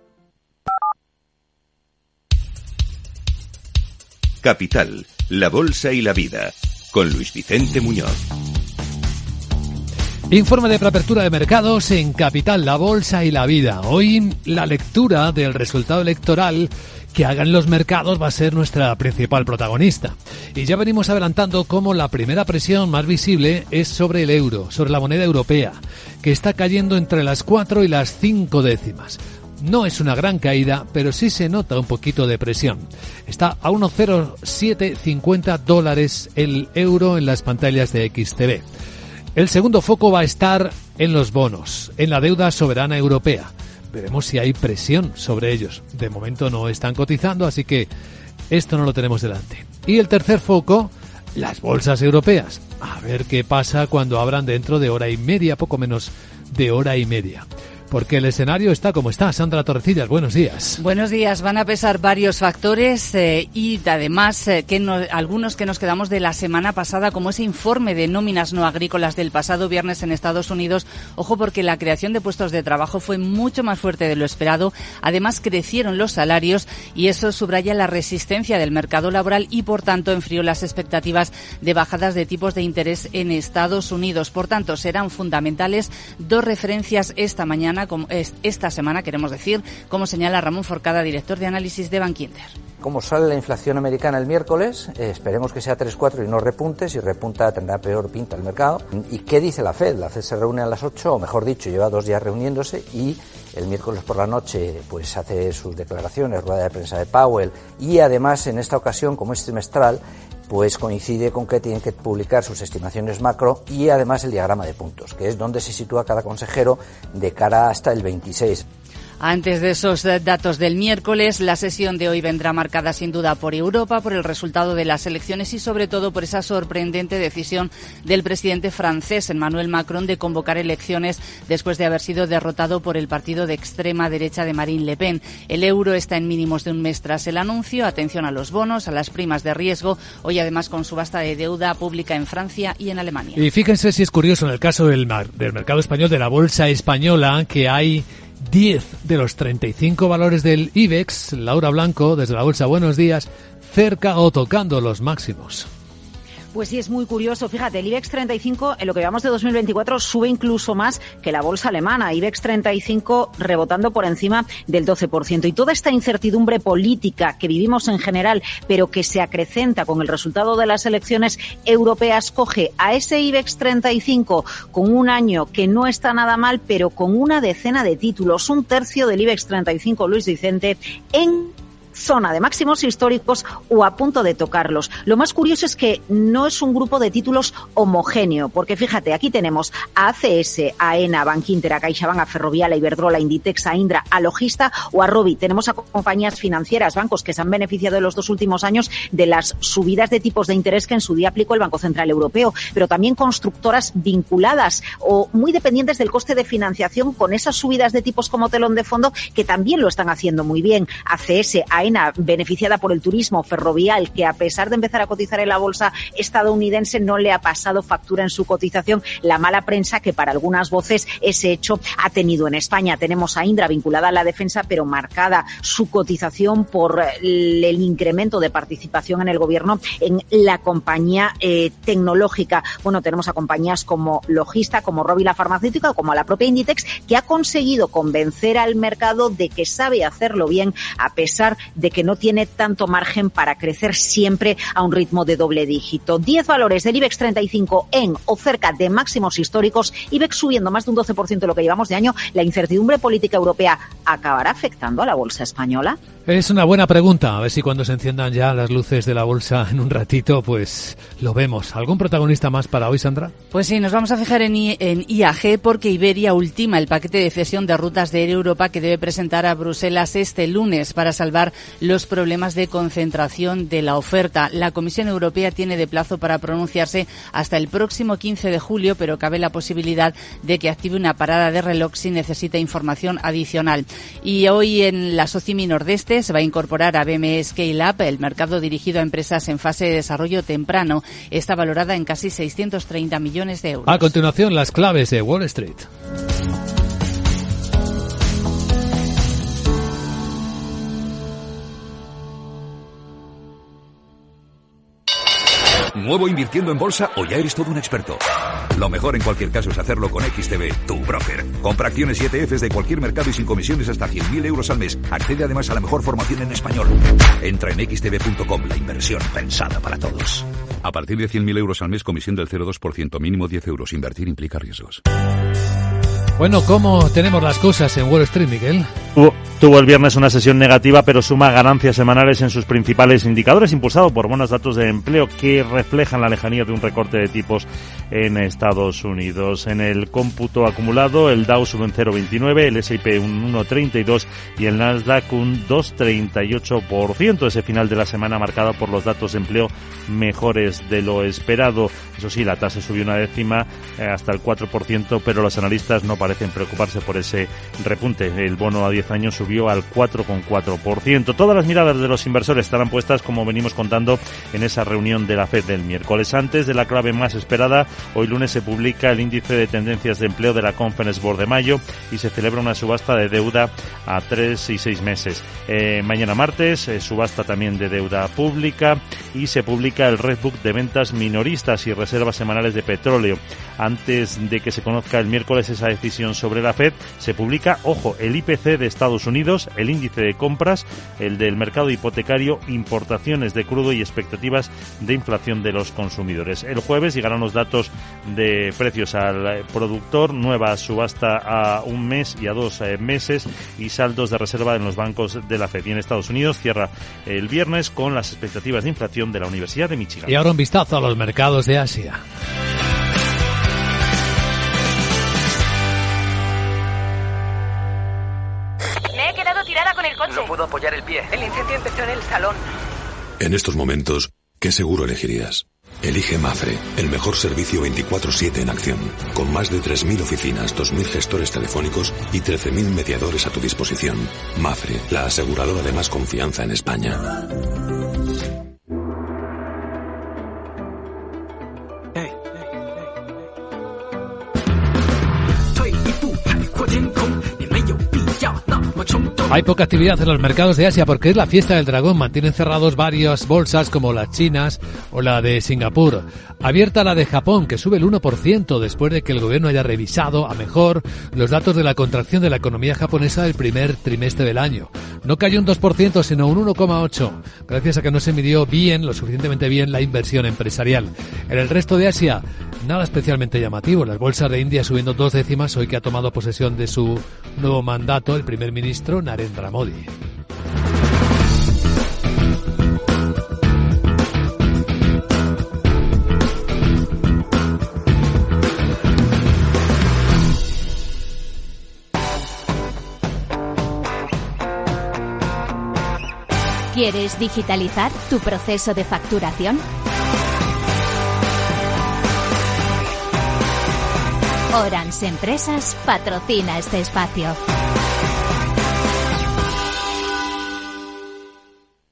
Capital, la bolsa y la vida. Con Luis Vicente Muñoz. Informe de preapertura de mercados en Capital, la bolsa y la vida. Hoy la lectura del resultado electoral que hagan los mercados va a ser nuestra principal protagonista. Y ya venimos adelantando cómo la primera presión más visible es sobre el euro, sobre la moneda europea, que está cayendo entre las 4 y las 5 décimas. No es una gran caída, pero sí se nota un poquito de presión. Está a 1,0750 dólares el euro en las pantallas de XTV. El segundo foco va a estar en los bonos, en la deuda soberana europea. Veremos si hay presión sobre ellos. De momento no están cotizando, así que esto no lo tenemos delante. Y el tercer foco, las bolsas europeas. A ver qué pasa cuando abran dentro de hora y media, poco menos de hora y media. Porque el escenario está como está. Sandra Torrecillas, buenos días. Buenos días. Van a pesar varios factores y además algunos que nos quedamos de la semana pasada, como ese informe de nóminas no agrícolas del pasado viernes en Estados Unidos. Ojo, porque la creación de puestos de trabajo fue mucho más fuerte de lo esperado. Además, crecieron los salarios y eso subraya la resistencia del mercado laboral y, por tanto, enfrió las expectativas de bajadas de tipos de interés en Estados Unidos. Por tanto, serán fundamentales dos referencias esta semana, queremos decir, como señala Ramón Forcada, director de análisis de Bankinter. Como sale la inflación americana el miércoles, esperemos que sea 3,4 y no repunte. Si repunta tendrá peor pinta el mercado. ¿Y qué dice la FED? La FED se reúne a las 8, o mejor dicho, lleva 2 días reuniéndose y el miércoles por la noche pues hace sus declaraciones, rueda de prensa de Powell, y además en esta ocasión, como es trimestral, pues coincide con que tienen que publicar sus estimaciones macro y además el diagrama de puntos, que es donde se sitúa cada consejero de cara hasta el 26. Antes de esos datos del miércoles, la sesión de hoy vendrá marcada sin duda por Europa, por el resultado de las elecciones y sobre todo por esa sorprendente decisión del presidente francés, Emmanuel Macron, de convocar elecciones después de haber sido derrotado por el partido de extrema derecha de Marine Le Pen. El euro está en mínimos de un mes tras el anuncio. Atención a los bonos, a las primas de riesgo, hoy además con subasta de deuda pública en Francia y en Alemania. Y fíjense si es curioso en el caso del mercado español, de la bolsa española, que hay 10 de los 35 valores del IBEX, Laura Blanco, desde la bolsa, buenos días, cerca o tocando los máximos. Pues sí, es muy curioso. Fíjate, el IBEX 35 en lo que llevamos de 2024 sube incluso más que la bolsa alemana. IBEX 35 rebotando por encima del 12%. Y toda esta incertidumbre política que vivimos en general, pero que se acrecenta con el resultado de las elecciones europeas, coge a ese IBEX 35 con un año que no está nada mal, pero con una decena de títulos. Un tercio del IBEX 35, Luis Vicente, en zona de máximos históricos o a punto de tocarlos. Lo más curioso es que no es un grupo de títulos homogéneo, porque fíjate, aquí tenemos a ACS, a AENA, a Bankinter, a CaixaBank, a Ferrovial, a Iberdrola, a Inditex, a Indra, a Logista o a Robi. Tenemos a compañías financieras, bancos que se han beneficiado en los 2 últimos años de las subidas de tipos de interés que en su día aplicó el Banco Central Europeo, pero también constructoras vinculadas o muy dependientes del coste de financiación con esas subidas de tipos como telón de fondo, que también lo están haciendo muy bien. ACS, AENA, beneficiada por el turismo, Ferrovial, que a pesar de empezar a cotizar en la bolsa estadounidense no le ha pasado factura en su cotización la mala prensa que para algunas voces ese hecho ha tenido en España. Tenemos a Indra vinculada a la defensa, pero marcada su cotización por el incremento de participación en el gobierno en la compañía tecnológica. Bueno, tenemos a compañías como Logista, como Robi la farmacéutica, como a la propia Inditex, que ha conseguido convencer al mercado de que sabe hacerlo bien a pesar de que no tiene tanto margen para crecer siempre a un ritmo de doble dígito. 10 valores del IBEX 35 en o cerca de máximos históricos, IBEX subiendo más de un 12% de lo que llevamos de año. ¿La incertidumbre política europea acabará afectando a la bolsa española? Es una buena pregunta. A ver si cuando se enciendan ya las luces de la bolsa en un ratito, pues lo vemos. ¿Algún protagonista más para hoy, Sandra? Pues sí, nos vamos a fijar en IAG porque Iberia ultima el paquete de cesión de rutas de Air Europa que debe presentar a Bruselas este lunes para salvar los problemas de concentración de la oferta. La Comisión Europea tiene de plazo para pronunciarse hasta el próximo 15 de julio, pero cabe la posibilidad de que active una parada de reloj si necesita información adicional. Y hoy en la Socimi Nordeste se va a incorporar a BME Scale Up, el mercado dirigido a empresas en fase de desarrollo temprano. Está valorada en casi 630 millones de euros. A continuación, las claves de Wall Street. ¿Nuevo invirtiendo en bolsa o ya eres todo un experto? Lo mejor en cualquier caso es hacerlo con XTB, tu broker. Compra acciones y ETFs de cualquier mercado y sin comisiones hasta 100.000 euros al mes. Accede además a la mejor formación en español. Entra en xtb.com, la inversión pensada para todos. A partir de 100.000 euros al mes, comisión del 0,2%, mínimo 10 euros. Invertir implica riesgos. Bueno, ¿cómo tenemos las cosas en Wall Street, Miguel? Tuvo el viernes una sesión negativa, pero suma ganancias semanales en sus principales indicadores, impulsado por buenos datos de empleo que reflejan la lejanía de un recorte de tipos en Estados Unidos. En el cómputo acumulado, el Dow sube un 0,29, el S&P un 1,32 y el Nasdaq un 2,38%. Ese final de la semana marcado por los datos de empleo mejores de lo esperado. Eso sí, la tasa subió una décima hasta el 4%, pero los analistas no parecen preocuparse por ese repunte. El bono a 10 años subió al 4,4%. Todas las miradas de los inversores estarán puestas, como venimos contando, en esa reunión de la FED del miércoles. Antes de la clave más esperada, hoy lunes se publica el índice de tendencias de empleo de la Conference Board de mayo y se celebra una subasta de deuda a 3 y 6 meses. Mañana martes, subasta también de deuda pública y se publica el Red Book de ventas minoristas y reservas semanales de petróleo. Antes de que se conozca el miércoles esa decisión sobre la FED, se publica, ojo, el IPC de Estados Unidos, el índice de compras, el del mercado hipotecario, importaciones de crudo y expectativas de inflación de los consumidores. El jueves llegarán los datos de precios al productor, nueva subasta a 1 mes y a 2 meses y saldos de reserva en los bancos de la FED. Y en Estados Unidos cierra el viernes con las expectativas de inflación de la Universidad de Michigan. Y ahora un vistazo a los mercados de Asia. el coche. No puedo apoyar el pie. El incendio empezó en el salón. En estos momentos, ¿qué seguro elegirías? Elige Mafre, el mejor servicio 24/7 en acción, con más de 3.000 oficinas, 2.000 gestores telefónicos y 13.000 mediadores a tu disposición. Mafre, la aseguradora de más confianza en España. Hay poca actividad en los mercados de Asia porque es la fiesta del dragón. Mantienen cerrados varias bolsas como las chinas o la de Singapur. Abierta la de Japón, que sube el 1% después de que el gobierno haya revisado a mejor los datos de la contracción de la economía japonesa del primer trimestre del año. No cayó un 2%, sino un 1,8%, gracias a que no se midió bien, lo suficientemente bien, la inversión empresarial. En el resto de Asia, nada especialmente llamativo. Las bolsas de India subiendo 2 décimas hoy que ha tomado posesión de su nuevo mandato el primer ministro Narendra Modi. ¿Quieres digitalizar tu proceso de facturación? Orange Empresas patrocina este espacio.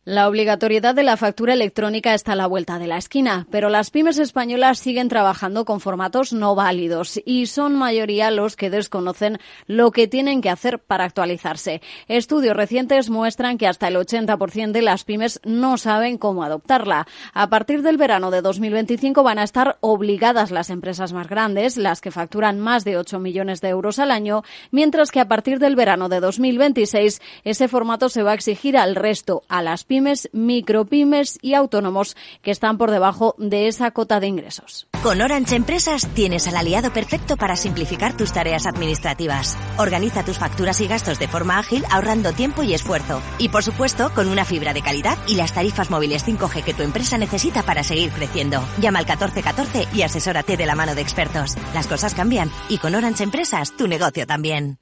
La obligatoriedad de la factura electrónica está a la vuelta de la esquina, pero las pymes españolas siguen trabajando con formatos no válidos y son mayoría los que desconocen lo que tienen que hacer para actualizarse. Estudios recientes muestran que hasta el 80% de las pymes no saben cómo adoptarla. A partir del verano de 2025 van a estar obligadas las empresas más grandes, las que facturan más de 8 millones de euros al año, mientras que a partir del verano de 2026 ese formato se va a exigir al resto, a las pymes, micropymes y autónomos que están por debajo de esa cota de ingresos. Con Orange Empresas tienes al aliado perfecto para simplificar tus tareas administrativas. Organiza tus facturas y gastos de forma ágil, ahorrando tiempo y esfuerzo. Y por supuesto, con una fibra de calidad y las tarifas móviles 5G que tu empresa necesita para seguir creciendo. Llama al 1414 y asesórate de la mano de expertos. Las cosas cambian y con Orange Empresas tu negocio también.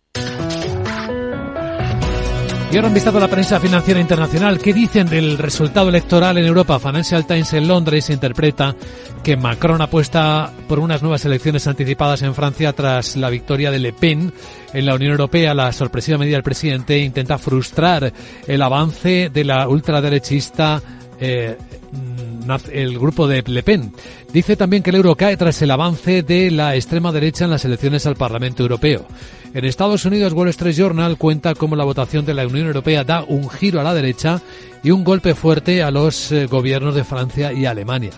Y ahora han visto la prensa financiera internacional. ¿Qué dicen del resultado electoral en Europa? Financial Times en Londres interpreta que Macron apuesta por unas nuevas elecciones anticipadas en Francia tras la victoria de Le Pen. En la Unión Europea, la sorpresiva medida del presidente intenta frustrar el avance de la ultraderechista el grupo de Le Pen. Dice también que el euro cae tras el avance de la extrema derecha en las elecciones al Parlamento Europeo. En Estados Unidos, Wall Street Journal cuenta cómo la votación de la Unión Europea da un giro a la derecha y un golpe fuerte a los gobiernos de Francia y Alemania.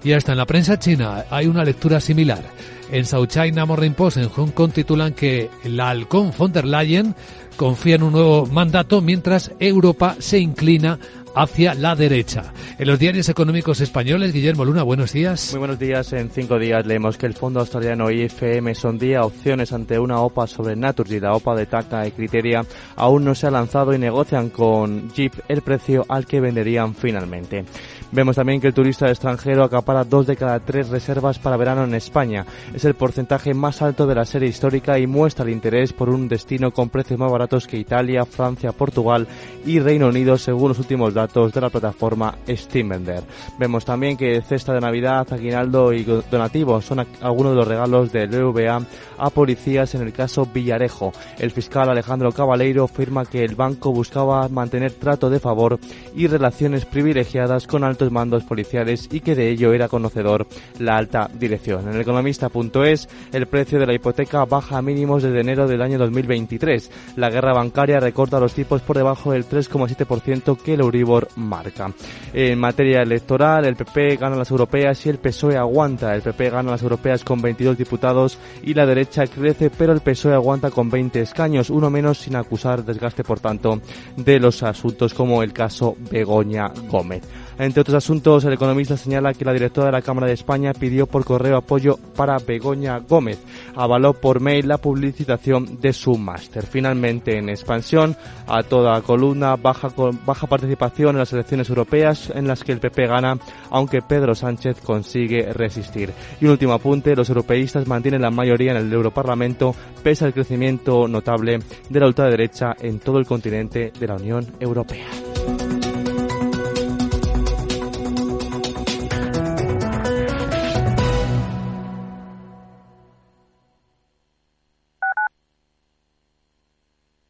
Y hasta en la prensa china hay una lectura similar. En South China Morning Post en Hong Kong titulan que la halcón von der Leyen confía en un nuevo mandato mientras Europa se inclina hacia la derecha. En los diarios económicos españoles, Guillermo Luna, buenos días. Muy buenos días. En 5 días leemos que el fondo australiano IFM sondea opciones ante una OPA sobre Naturgy. La OPA de Tacna y Criteria aún no se ha lanzado y negocian con Jeep el precio al que venderían finalmente. Vemos también que el turista extranjero acapara 2 de cada 3 reservas para verano en España. Es el porcentaje más alto de la serie histórica y muestra el interés por un destino con precios más baratos que Italia, Francia, Portugal y Reino Unido, según los últimos datos de la plataforma SteamVender. Vemos también que cesta de Navidad, aguinaldo y donativo son algunos de los regalos del BBVA a policías en el caso Villarejo. El fiscal Alejandro Cabaleiro afirma que el banco buscaba mantener trato de favor y relaciones privilegiadas con altos mandos policiales y que de ello era conocedor la alta dirección. En el economista.es, el precio de la hipoteca baja a mínimos desde enero del año 2023. La guerra bancaria recorta los tipos por debajo del 3,7% que el Euribor marca. En materia electoral, el PP gana las europeas y el PSOE aguanta. El PP gana las europeas con 22 diputados y la derecha crece, pero el PSOE aguanta con 20 escaños, uno menos, sin acusar desgaste, por tanto, de los asuntos como el caso Begoña Gómez. Entre otros otros asuntos, el economista señala que la directora de la Cámara de España pidió por correo apoyo para Begoña Gómez. Avaló por mail la publicitación de su máster. Finalmente, en expansión, a toda columna, baja participación en las elecciones europeas en las que el PP gana, aunque Pedro Sánchez consigue resistir. Y un último apunte, los europeístas mantienen la mayoría en el Europarlamento pese al crecimiento notable de la ultraderecha en todo el continente de la Unión Europea.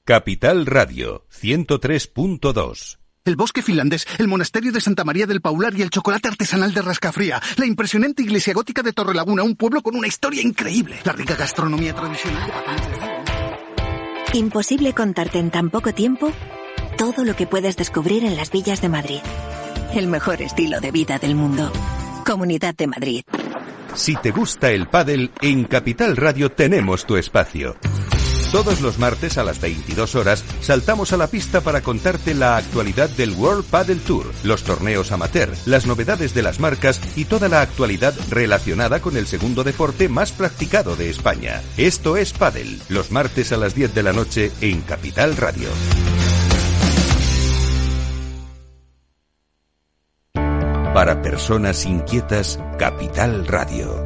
Capital Radio 103.2. El bosque finlandés, el monasterio de Santa María del Paular y el chocolate artesanal de Rascafría. La impresionante iglesia gótica de Torrelaguna, un pueblo con una historia increíble. La rica gastronomía tradicional. Imposible contarte en tan poco tiempo todo lo que puedes descubrir en las villas de Madrid. El mejor estilo de vida del mundo. Comunidad de Madrid. Si te gusta el pádel, en Capital Radio tenemos tu espacio. Todos los martes a las 22 horas saltamos a la pista para contarte la actualidad del World Padel Tour, los torneos amateur, las novedades de las marcas y toda la actualidad relacionada con el segundo deporte más practicado de España. Esto es Padel, los martes a las 10 de la noche en Capital Radio. Para personas inquietas, Capital Radio.